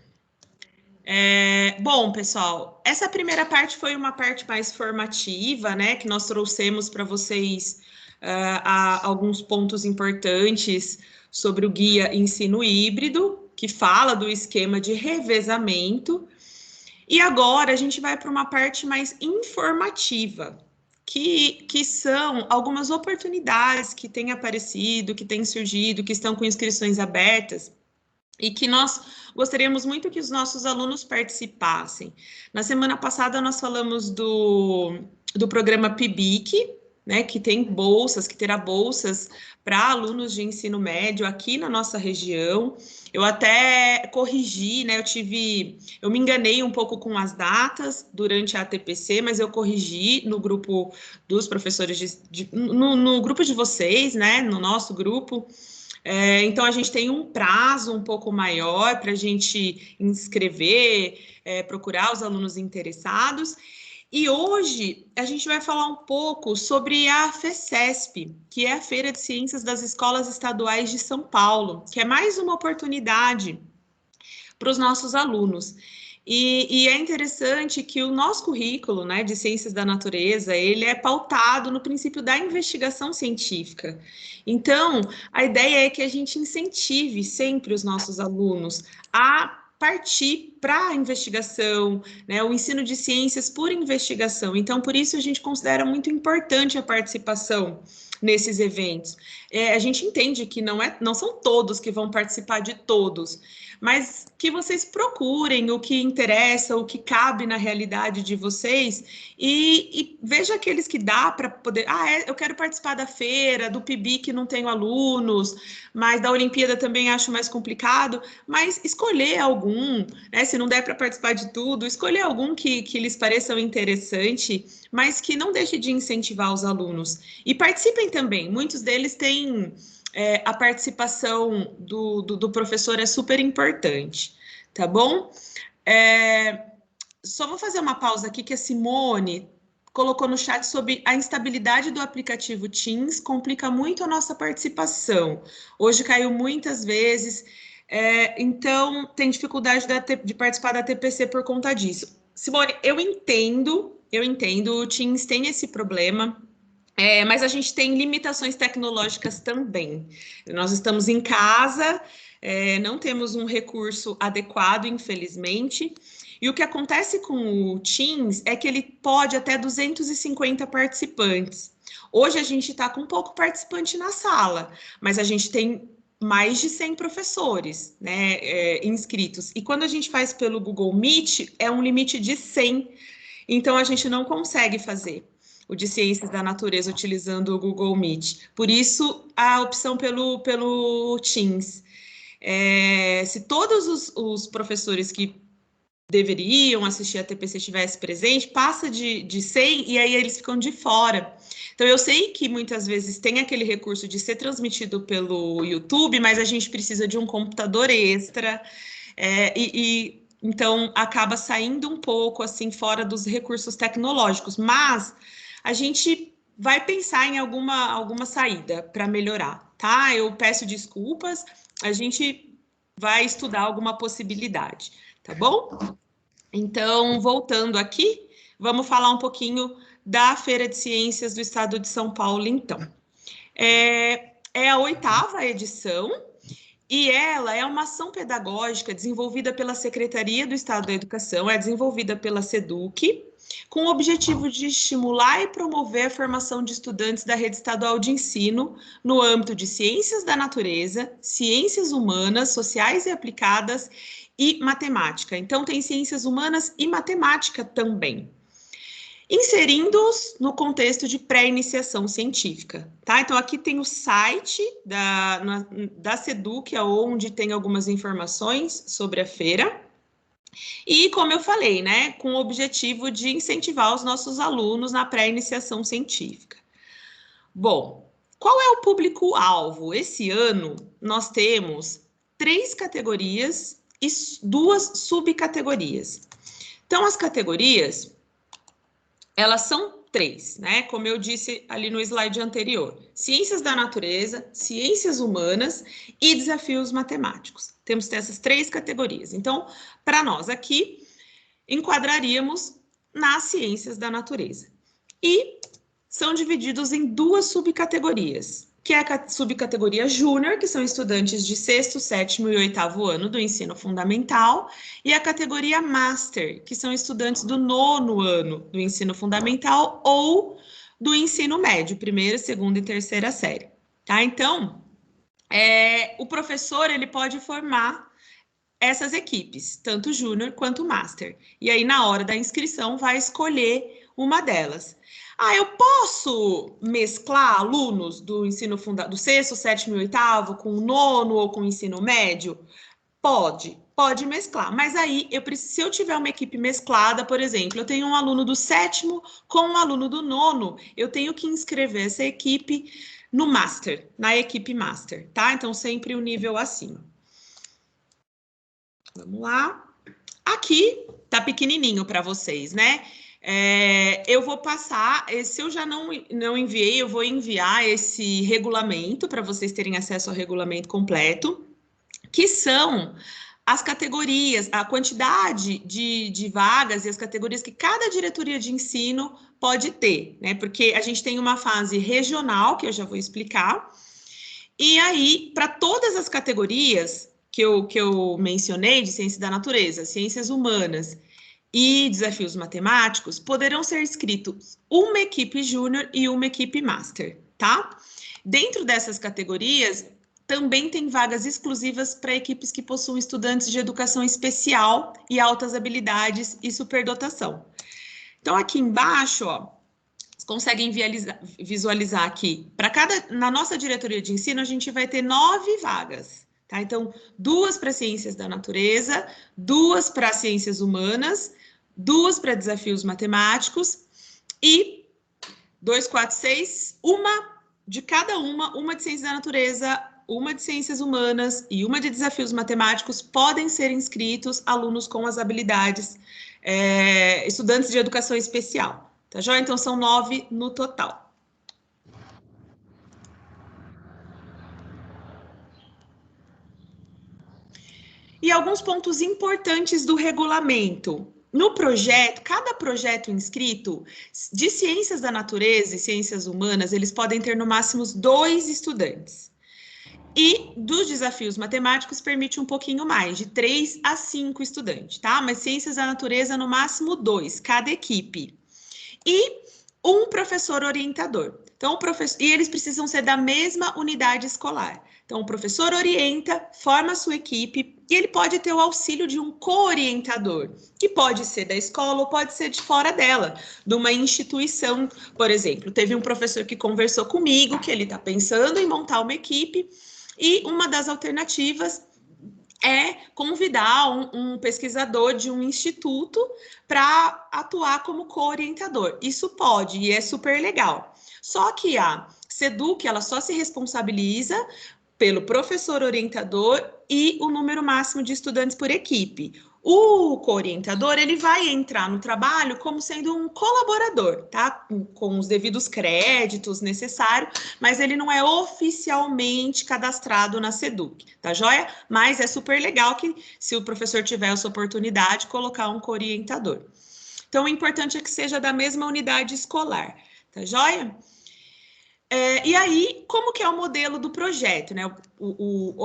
Bom, pessoal, essa primeira parte foi uma parte mais formativa, né? Que nós trouxemos para vocês alguns pontos importantes sobre o guia ensino híbrido, que fala do esquema de revezamento. E agora a gente vai para uma parte mais informativa, que são algumas oportunidades que têm aparecido, que têm surgido, que estão com inscrições abertas e que nós gostaríamos muito que os nossos alunos participassem. Na semana passada nós falamos do programa PIBIC, né, que tem bolsas, que terá bolsas para alunos de ensino médio aqui na nossa região. Eu até corrigi, né, eu me enganei um pouco com as datas durante a ATPC, mas eu corrigi no grupo dos professores, no grupo de vocês, né, no nosso grupo. Então, a gente tem um prazo um pouco maior para a gente inscrever, procurar os alunos interessados. E hoje a gente vai falar um pouco sobre a FECESP, que é a Feira de Ciências das Escolas Estaduais de São Paulo, que é mais uma oportunidade para os nossos alunos. E é interessante que o nosso currículo, né, de Ciências da Natureza, ele é pautado no princípio da investigação científica. Então, a ideia é que a gente incentive sempre os nossos alunos a partir para a investigação, né, o ensino de ciências por investigação. Então, por isso a gente considera muito importante a participação nesses eventos. A gente entende que não são todos que vão participar de todos, mas que vocês procurem o que interessa, o que cabe na realidade de vocês e veja aqueles que dá para poder... eu quero participar da feira, do PIBIC não tenho alunos, mas da Olimpíada também acho mais complicado, mas escolher algum, né, se não der para participar de tudo, escolher algum que lhes pareça interessante, mas que não deixe de incentivar os alunos. E participem também, muitos deles têm... a participação do professor é super importante, tá bom? Só vou fazer uma pausa aqui que a Simone colocou no chat sobre a instabilidade do aplicativo Teams complica muito a nossa participação. Hoje caiu muitas vezes, então tem dificuldade de participar da TPC por conta disso. Simone, eu entendo, o Teams tem esse problema, mas a gente tem limitações tecnológicas também. Nós estamos em casa, não temos um recurso adequado, infelizmente. E o que acontece com o Teams é que ele pode até 250 participantes. Hoje a gente está com pouco participante na sala, mas a gente tem mais de 100 professores, né, inscritos. E quando a gente faz pelo Google Meet, é um limite de 100. Então, a gente não consegue fazer o de Ciências da Natureza utilizando o Google Meet. Por isso, a opção pelo Teams. Se todos os professores que deveriam assistir a TPC estivesse presente, passa de 100 e aí eles ficam de fora. Então, eu sei que muitas vezes tem aquele recurso de ser transmitido pelo YouTube, mas a gente precisa de um computador extra então acaba saindo um pouco assim fora dos recursos tecnológicos, mas a gente vai pensar em alguma saída para melhorar, tá? Eu peço desculpas, a gente vai estudar alguma possibilidade, tá bom? Então, voltando aqui, vamos falar um pouquinho da Feira de Ciências do Estado de São Paulo, então. É a 8ª edição, e ela é uma ação pedagógica desenvolvida pela Secretaria do Estado da Educação, é desenvolvida pela SEDUC, com o objetivo de estimular e promover a formação de estudantes da rede estadual de ensino no âmbito de ciências da natureza, ciências humanas, sociais e aplicadas e matemática. Então, tem ciências humanas e matemática também, inserindo-os no contexto de pré-iniciação científica, tá? Então, aqui tem o site da SEDUC, onde tem algumas informações sobre a feira. E, como eu falei, né, com o objetivo de incentivar os nossos alunos na pré-iniciação científica. Bom, qual é o público-alvo? Esse ano, nós temos 3 categorias e 2 subcategorias. Então, as categorias, elas são três, né? Como eu disse ali no slide anterior. Ciências da natureza, ciências humanas e desafios matemáticos. Temos essas três categorias. Então, para nós aqui, enquadraríamos nas ciências da natureza. E são divididos em duas subcategorias, que é a subcategoria júnior, que são estudantes de 6º, 7º e 8º ano do ensino fundamental, e a categoria master, que são estudantes do 9º ano do ensino fundamental ou do ensino médio, 1ª, 2ª e 3ª série. Tá? Então, o professor ele pode formar essas equipes, tanto júnior quanto master. E aí, na hora da inscrição, vai escolher uma delas. Eu posso mesclar alunos do ensino do 6º, 7º e 8º com o 9º ou com o ensino médio? Pode mesclar. Mas aí, se eu tiver uma equipe mesclada, por exemplo, eu tenho um aluno do 7º com um aluno do 9º, eu tenho que inscrever essa equipe no master, na equipe master, tá? Então, sempre o nível acima. Vamos lá. Aqui tá pequenininho para vocês, né? Eu vou passar, se eu já não enviei, eu vou enviar esse regulamento para vocês terem acesso ao regulamento completo, que são as categorias, a quantidade de vagas e as categorias que cada diretoria de ensino pode ter, né? Porque a gente tem uma fase regional, que eu já vou explicar, e aí, para todas as categorias que eu mencionei, de ciência da natureza, ciências humanas e desafios matemáticos, poderão ser inscritos uma equipe júnior e uma equipe master, tá? Dentro dessas categorias, também tem vagas exclusivas para equipes que possuem estudantes de educação especial e altas habilidades e superdotação. Então, aqui embaixo, ó, vocês conseguem visualizar aqui, na nossa diretoria de ensino, a gente vai ter 9 vagas, tá? Então, 2 para ciências da natureza, 2 para ciências humanas, 2 para desafios matemáticos e 2, 4, 6, uma de cada uma de ciências da natureza, uma de ciências humanas e uma de desafios matemáticos podem ser inscritos alunos com as habilidades, estudantes de educação especial, tá joia? Então, são 9 no total. E alguns pontos importantes do regulamento. No projeto, cada projeto inscrito de ciências da natureza e ciências humanas, eles podem ter no máximo 2 estudantes. E dos desafios matemáticos permite um pouquinho mais, de 3 a 5 estudantes, tá? Mas ciências da natureza, no máximo 2, cada equipe. E um professor orientador. Então, e eles precisam ser da mesma unidade escolar. Então, o professor orienta, forma a sua equipe e ele pode ter o auxílio de um co-orientador, que pode ser da escola ou pode ser de fora dela, de uma instituição. Por exemplo, teve um professor que conversou comigo, que ele está pensando em montar uma equipe, e uma das alternativas é convidar um pesquisador de um instituto para atuar como co-orientador. Isso pode e é super legal. Só que a SEDUC, ela só se responsabiliza pelo professor orientador e o número máximo de estudantes por equipe. O co-orientador, ele vai entrar no trabalho como sendo um colaborador, tá? Com os devidos créditos necessários, mas ele não é oficialmente cadastrado na SEDUC, tá joia? Mas é super legal que, se o professor tiver essa oportunidade, colocar um co-orientador. Então, o importante é que seja da mesma unidade escolar, tá joia? E aí, como que é o modelo do projeto, né?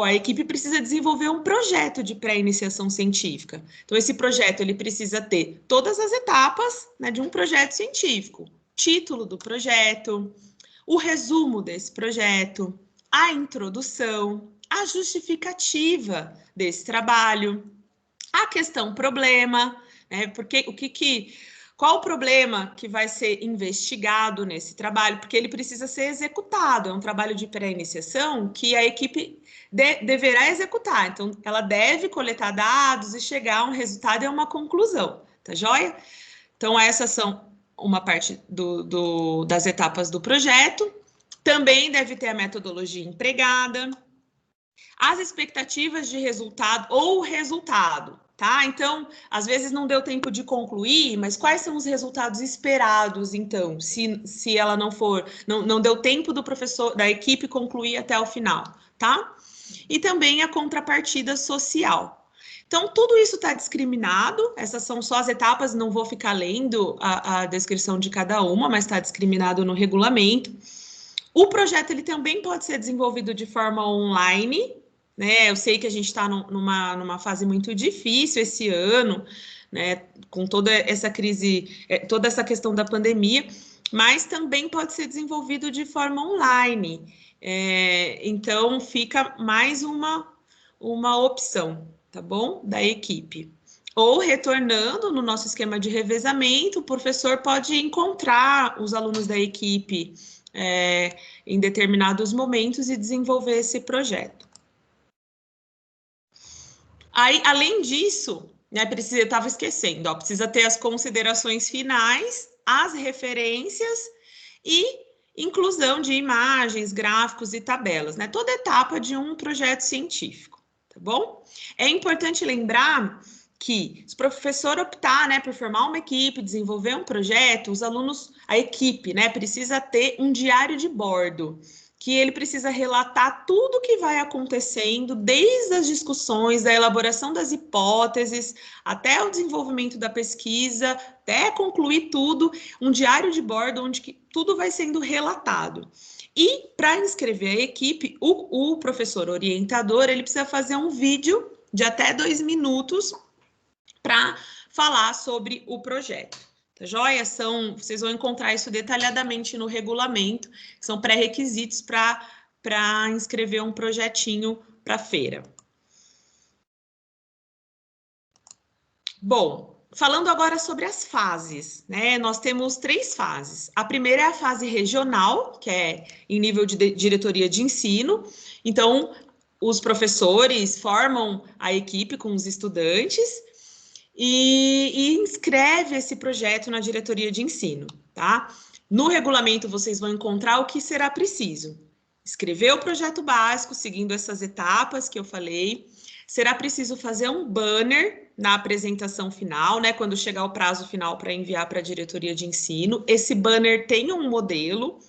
A equipe precisa desenvolver um projeto de pré-iniciação científica. Então, esse projeto ele precisa ter todas as etapas, né, de um projeto científico. Título do projeto, o resumo desse projeto, a introdução, a justificativa desse trabalho, a questão problema, né? Porque qual o problema que vai ser investigado nesse trabalho? Porque ele precisa ser executado, é um trabalho de pré-iniciação que a equipe deverá executar. Então, ela deve coletar dados e chegar a um resultado e a uma conclusão, tá joia? Então, essas são uma parte das etapas do projeto. Também deve ter a metodologia empregada, as expectativas de resultado ou resultado. tá? Então, às vezes não deu tempo de concluir, mas quais são os resultados esperados, então, se ela não deu tempo do professor, da equipe concluir até o final, tá? E também a contrapartida social. Então, tudo isso está discriminado, essas são só as etapas, não vou ficar lendo a descrição de cada uma, mas está discriminado no regulamento. O projeto, ele também pode ser desenvolvido de forma online, né? Eu sei que a gente está numa fase muito difícil esse ano, né? Com toda essa crise, toda essa questão da pandemia, mas também pode ser desenvolvido de forma online. Então, fica mais uma opção, tá bom? Da equipe. Ou retornando no nosso esquema de revezamento, o professor pode encontrar os alunos da equipe em determinados momentos e desenvolver esse projeto. Aí, além disso, né, eu estava esquecendo, ó, precisa ter as considerações finais, as referências e inclusão de imagens, gráficos e tabelas, né? Toda etapa de um projeto científico, tá bom? É importante lembrar que se o professor optar, né, por formar uma equipe, desenvolver um projeto, os alunos, a equipe, né, precisa ter um diário de bordo, que ele precisa relatar tudo que vai acontecendo, desde as discussões, da elaboração das hipóteses, até o desenvolvimento da pesquisa, até concluir tudo, um diário de bordo onde tudo vai sendo relatado. E para inscrever a equipe, o professor orientador, ele precisa fazer um vídeo de até 2 minutos para falar sobre o projeto. Tá joia? Vocês vão encontrar isso detalhadamente no regulamento, que são pré-requisitos para inscrever um projetinho para a feira. Bom, falando agora sobre as fases, né? Nós temos 3 fases. A primeira é a fase regional, que é em nível de diretoria de ensino. Então, os professores formam a equipe com os estudantes e inscreve esse projeto na diretoria de ensino, tá? No regulamento, vocês vão encontrar o que será preciso. Escrever o projeto básico, seguindo essas etapas que eu falei. Será preciso fazer um banner na apresentação final, né? Quando chegar o prazo final para enviar para a diretoria de ensino. Esse banner tem um modelo,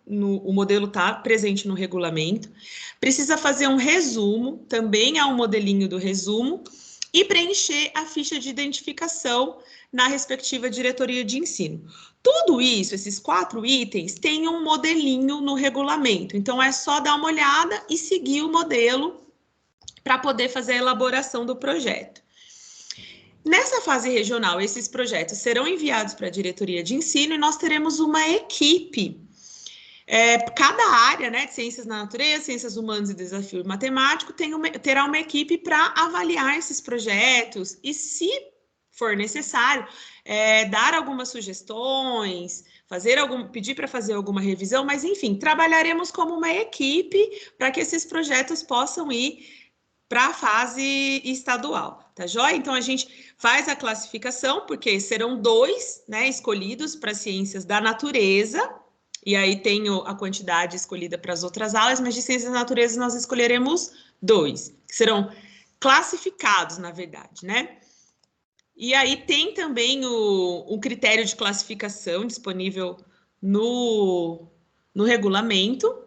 o modelo está presente no regulamento. Precisa fazer um resumo, também há um modelinho do resumo, e preencher a ficha de identificação na respectiva diretoria de ensino. Tudo isso, esses 4 itens, tem um modelinho no regulamento. Então, é só dar uma olhada e seguir o modelo para poder fazer a elaboração do projeto. Nessa fase regional, esses projetos serão enviados para a diretoria de ensino e nós teremos uma equipe. Cada área, né, de ciências da natureza, ciências humanas e desafio matemático terá uma equipe para avaliar esses projetos e, se for necessário, dar algumas sugestões, pedir para fazer alguma revisão, mas enfim, trabalharemos como uma equipe para que esses projetos possam ir para a fase estadual, tá joia? Então, a gente faz a classificação, porque serão 2, né, escolhidos para ciências da natureza. E aí tem a quantidade escolhida para as outras aulas, mas de ciências da natureza nós escolheremos 2, que serão classificados, na verdade, né? E aí tem também o critério de classificação disponível no regulamento.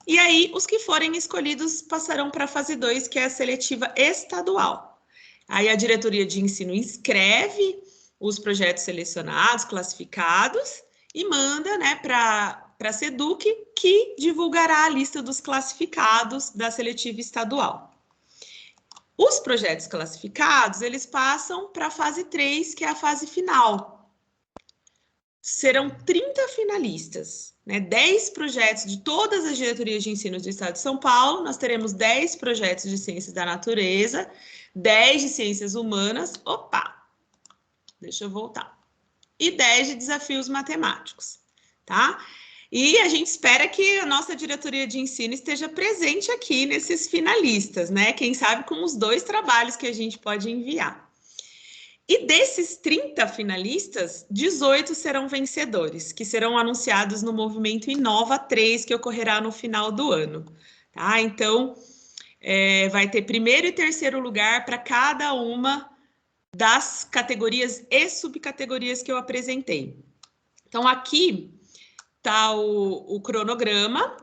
E aí, os que forem escolhidos passarão para a fase 2, que é a seletiva estadual. Aí a diretoria de ensino inscreve os projetos selecionados, classificados, e manda, né, para a SEDUC, que divulgará a lista dos classificados da seletiva estadual. Os projetos classificados, eles passam para a fase 3, que é a fase final. Serão 30 finalistas, né? 10 projetos de todas as diretorias de ensino do estado de São Paulo. Nós teremos 10 projetos de ciências da natureza, 10 de ciências humanas, deixa eu voltar, e 10 de desafios matemáticos, tá? E a gente espera que a nossa diretoria de ensino esteja presente aqui nesses finalistas, né? Quem sabe com os 2 trabalhos que a gente pode enviar. E desses 30 finalistas, 18 serão vencedores, que serão anunciados no movimento Inova 3, que ocorrerá no final do ano. Tá? Então, vai ter primeiro e terceiro lugar para cada uma das categorias e subcategorias que eu apresentei. Então, aqui está o cronograma.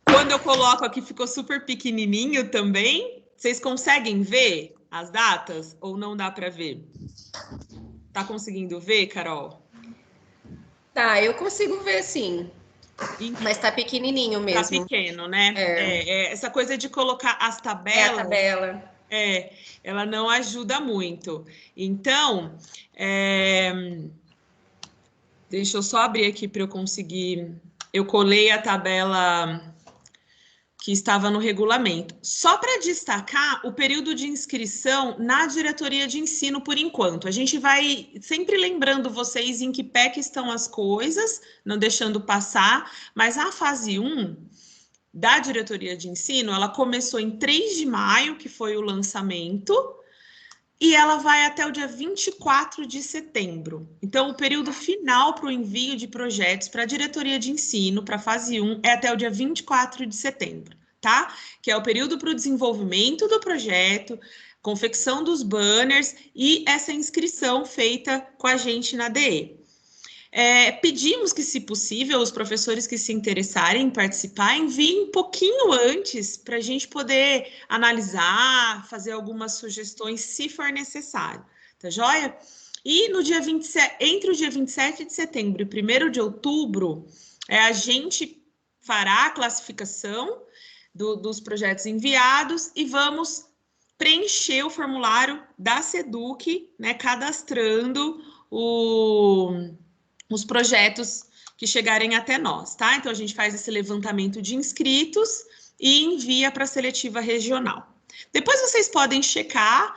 Quando eu coloco aqui, ficou super pequenininho também. Vocês conseguem ver as datas ou não dá para ver? Tá conseguindo ver, Carol? Tá, eu consigo ver sim. Mas tá pequenininho mesmo. Tá pequeno, né? Essa coisa de colocar as tabelas... É a tabela. Ela não ajuda muito. Então, deixa eu só abrir aqui para eu conseguir... Eu colei a tabela que estava no regulamento. Só para destacar o período de inscrição na diretoria de ensino por enquanto. A gente vai sempre lembrando vocês em que pé que estão as coisas, não deixando passar, mas a fase 1 da diretoria de ensino, ela começou em 3 de maio, que foi o lançamento, e ela vai até o dia 24 de setembro. Então, o período final para o envio de projetos para a diretoria de ensino, para a fase 1, é até o dia 24 de setembro, tá? Que é o período para o desenvolvimento do projeto, confecção dos banners e essa inscrição feita com a gente na DE. Pedimos que, se possível, os professores que se interessarem em participar enviem um pouquinho antes para a gente poder analisar, fazer algumas sugestões, se for necessário, tá joia? E no dia 27, entre o dia 27 de setembro e 1º de outubro, a gente fará a classificação dos projetos enviados e vamos preencher o formulário da SEDUC, né, cadastrando os projetos que chegarem até nós, tá? Então, a gente faz esse levantamento de inscritos e envia para a seletiva regional. Depois vocês podem checar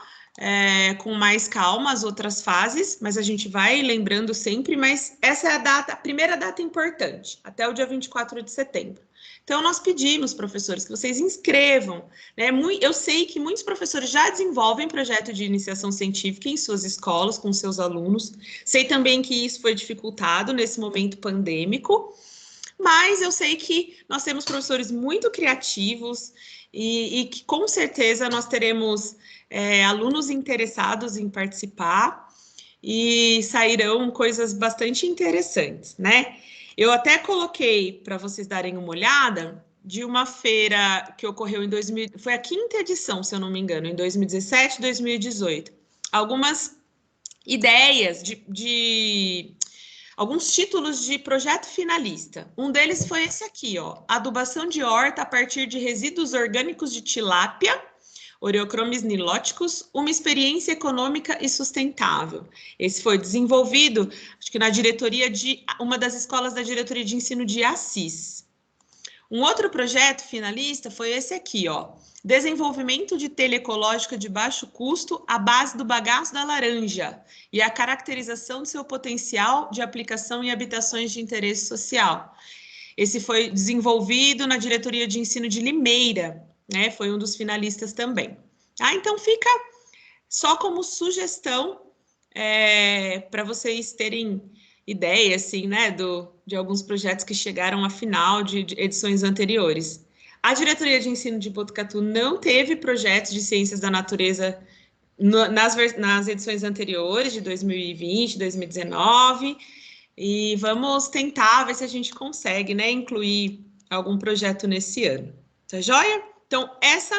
com mais calma as outras fases, mas a gente vai lembrando sempre, mas essa é a primeira data importante, até o dia 24 de setembro. Então, nós pedimos, professores, que vocês inscrevam, né? Eu sei que muitos professores já desenvolvem projeto de iniciação científica em suas escolas, com seus alunos. Sei também que isso foi dificultado nesse momento pandêmico, mas eu sei que nós temos professores muito criativos e que, com certeza, nós teremos alunos interessados em participar e sairão coisas bastante interessantes, né? Eu até coloquei para vocês darem uma olhada de uma feira que ocorreu em foi a 5ª edição, se eu não me engano, em 2017 e 2018. Algumas ideias de alguns títulos de projeto finalista. Um deles foi esse aqui, ó, adubação de horta a partir de resíduos orgânicos de tilápia, Oreochromis nilóticos, uma experiência econômica e sustentável. Esse foi desenvolvido, acho que na diretoria de uma das escolas da diretoria de ensino de Assis. Um outro projeto finalista foi esse aqui, ó, desenvolvimento de telha ecológica de baixo custo à base do bagaço da laranja e a caracterização do seu potencial de aplicação em habitações de interesse social. Esse foi desenvolvido na diretoria de ensino de Limeira, né? Foi um dos finalistas também. Então, fica só como sugestão para vocês terem ideia, assim, né, de alguns projetos que chegaram à final de edições anteriores. A diretoria de ensino de Botucatu não teve projetos de ciências da natureza nas edições anteriores, de 2020, 2019, e vamos tentar ver se a gente consegue, né, incluir algum projeto nesse ano. Tá joia? Então, essa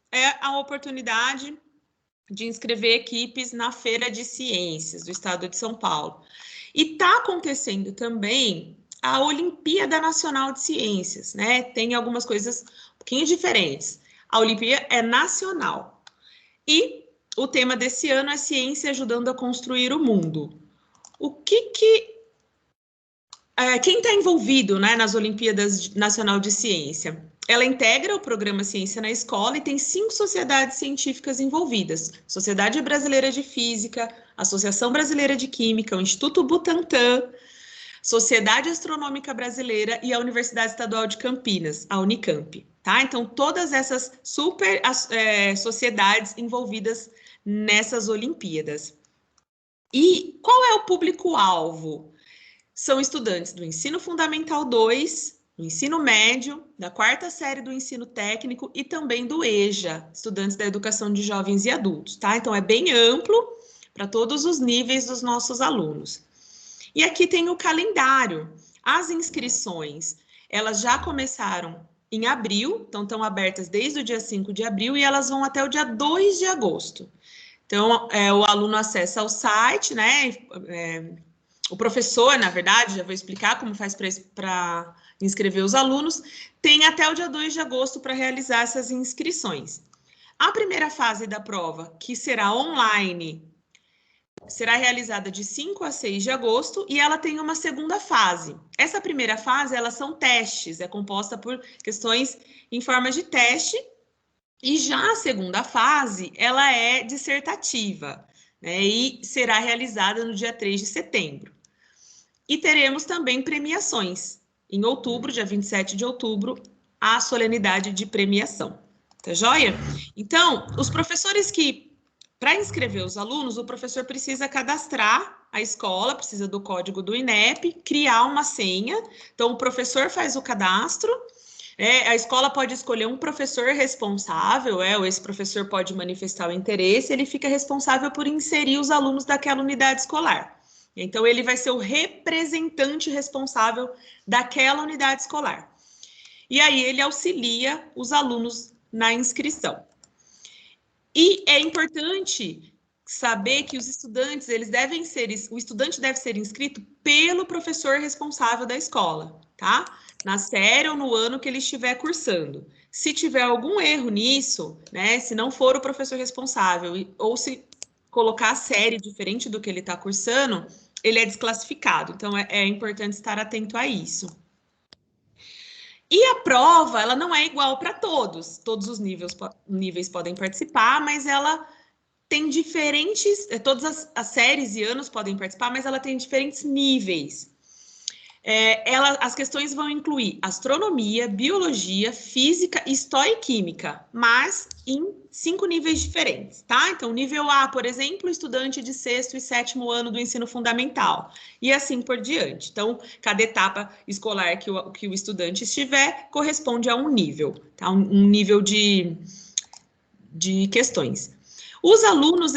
é a oportunidade de inscrever equipes na Feira de Ciências do Estado de São Paulo. E está acontecendo também a Olimpíada Nacional de Ciências, né? Tem algumas coisas um pouquinho diferentes. A Olimpíada é nacional. E o tema desse ano é Ciência ajudando a construir o mundo. Quem está envolvido, né, nas Olimpíadas Nacional de Ciência? Ela integra o programa Ciência na Escola e tem 5 sociedades científicas envolvidas. Sociedade Brasileira de Física, Associação Brasileira de Química, o Instituto Butantan, Sociedade Astronômica Brasileira e a Universidade Estadual de Campinas, a Unicamp. Tá? Então, todas essas super sociedades envolvidas nessas Olimpíadas. E qual é o público-alvo? São estudantes do Ensino Fundamental 2 do ensino médio, da 4ª série do ensino técnico e também do EJA, estudantes da educação de jovens e adultos, tá? Então, é bem amplo para todos os níveis dos nossos alunos. E aqui tem o calendário. As inscrições, elas já começaram em abril, então estão abertas desde o dia 5 de abril e elas vão até o dia 2 de agosto. Então, o aluno acessa o site, né? O professor, na verdade, já vou explicar como faz para inscrever os alunos, tem até o dia 2 de agosto para realizar essas inscrições. A primeira fase da prova, que será online, será realizada de 5 a 6 de agosto e ela tem uma segunda fase. Essa primeira fase, elas são testes, é composta por questões em forma de teste, e já a segunda fase, ela é dissertativa, né, e será realizada no dia 3 de setembro. E teremos também premiações. Em outubro, dia 27 de outubro, a solenidade de premiação. Tá joia? Então, os professores para inscrever os alunos, o professor precisa cadastrar a escola, precisa do código do INEP, criar uma senha. Então, o professor faz o cadastro, a escola pode escolher um professor responsável, ou esse professor pode manifestar o interesse, ele fica responsável por inserir os alunos daquela unidade escolar. Então, ele vai ser o representante responsável daquela unidade escolar. E aí, ele auxilia os alunos na inscrição. E é importante saber que os estudantes, o estudante deve ser inscrito pelo professor responsável da escola, tá? Na série ou no ano que ele estiver cursando. Se tiver algum erro nisso, né, se não for o professor responsável, ou se colocar a série diferente do que ele está cursando, ele é desclassificado. Então, é importante estar atento a isso. E a prova, ela não é igual para todos. Todos os níveis podem participar, mas ela tem diferentes... Todas as séries e anos podem participar, mas ela tem diferentes níveis. As questões vão incluir astronomia, biologia, física, história e química, mas em 5 níveis diferentes, tá? Então, nível A, por exemplo, estudante de 6º e 7º ano do ensino fundamental, e assim por diante. Então, cada etapa escolar que o estudante estiver corresponde a um nível, tá? Um nível de questões. Os alunos,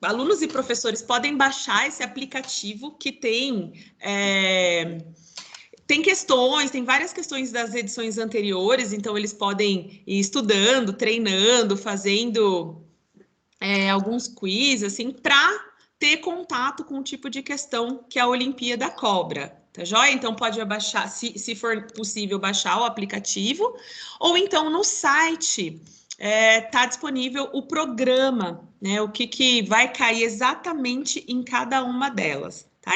alunos e professores podem baixar esse aplicativo que tem questões, tem várias questões das edições anteriores, então eles podem ir estudando, treinando, fazendo alguns quiz, assim, para ter contato com o tipo de questão que a Olimpíada cobra, tá joia? Então pode baixar, se for possível, baixar o aplicativo, ou então no site está disponível o programa, né? O que vai cair exatamente em cada uma delas, tá?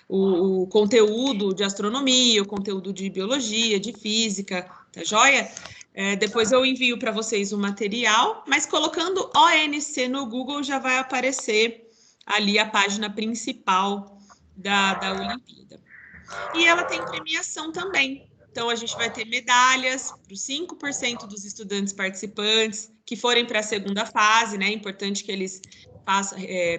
O conteúdo de astronomia, o conteúdo de biologia, de física, tá joia? Depois eu envio para vocês o material, mas colocando ONC no Google já vai aparecer ali a página principal da Olimpíada. E ela tem premiação também. Então, a gente vai ter medalhas para os 5% dos estudantes participantes que forem para a segunda fase, né? É importante que eles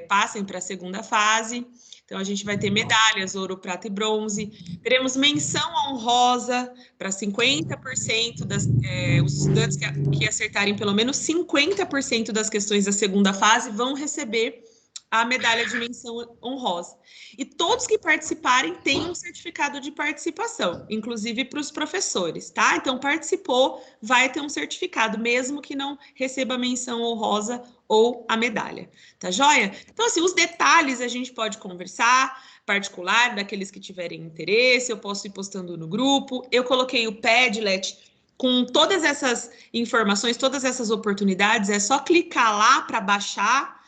passem para a segunda fase. Então, a gente vai ter medalhas, ouro, prata e bronze. Teremos menção honrosa para 50% os estudantes que acertarem pelo menos 50% das questões da segunda fase vão receber a medalha de menção honrosa. E todos que participarem têm um certificado de participação, inclusive para os professores, tá? Então, participou, vai ter um certificado, mesmo que não receba a menção honrosa ou a medalha, tá joia? Então, assim, os detalhes a gente pode conversar, particular, daqueles que tiverem interesse, eu posso ir postando no grupo. Eu coloquei o Padlet com todas essas informações, todas essas oportunidades, é só clicar lá para baixar.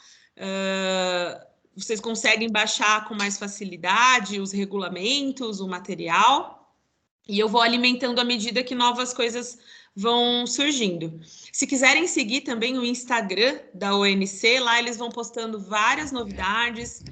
Vocês conseguem baixar com mais facilidade os regulamentos, o material, e eu vou alimentando à medida que novas coisas vão surgindo. Se quiserem seguir também o Instagram da ONC, lá eles vão postando várias novidades,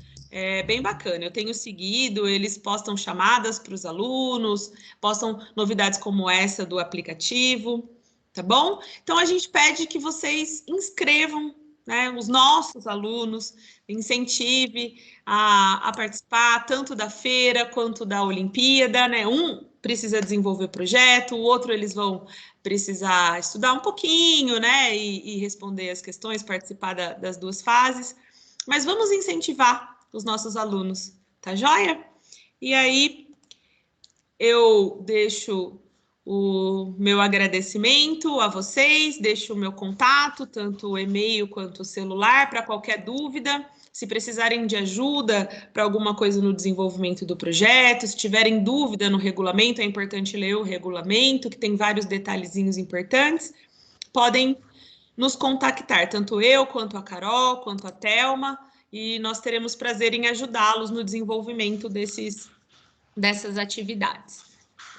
bem bacana. Eu tenho seguido, eles postam chamadas para os alunos, postam novidades como essa do aplicativo, tá bom? Então, a gente pede que vocês inscrevam, né, os nossos alunos, incentive a participar tanto da feira quanto da Olimpíada, né? Um precisa desenvolver projeto, o outro eles vão precisar estudar um pouquinho, né? E responder as questões, participar das duas fases. Mas vamos incentivar os nossos alunos, tá joia? E aí eu deixo o meu agradecimento a vocês, deixo o meu contato, tanto o e-mail quanto o celular, para qualquer dúvida. Se precisarem de ajuda para alguma coisa no desenvolvimento do projeto, se tiverem dúvida no regulamento, é importante ler o regulamento, que tem vários detalhezinhos importantes. Podem nos contactar, tanto eu, quanto a Carol, quanto a Thelma, e nós teremos prazer em ajudá-los no desenvolvimento dessas atividades.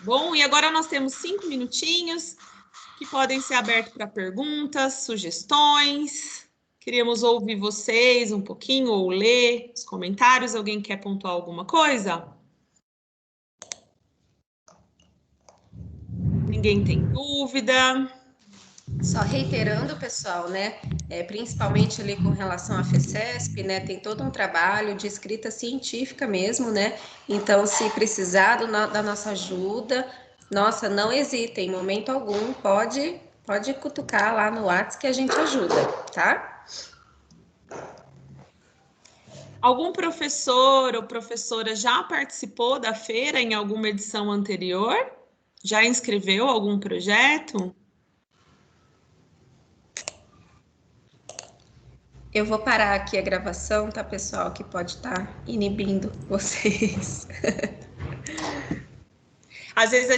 Bom, e agora nós temos 5 minutinhos que podem ser abertos para perguntas, sugestões. Queríamos ouvir vocês um pouquinho ou ler os comentários. Alguém quer pontuar alguma coisa? Ninguém tem dúvida? Só reiterando, pessoal, né? Principalmente ali com relação à FECESP, né? Tem todo um trabalho de escrita científica mesmo, né? Então, se precisar da nossa ajuda, nossa, não hesitem, em momento algum, pode cutucar lá no WhatsApp que a gente ajuda, tá? Algum professor ou professora já participou da feira em alguma edição anterior? Já inscreveu algum projeto? Eu vou parar aqui a gravação, tá, pessoal? Que pode estar inibindo vocês. Às vezes a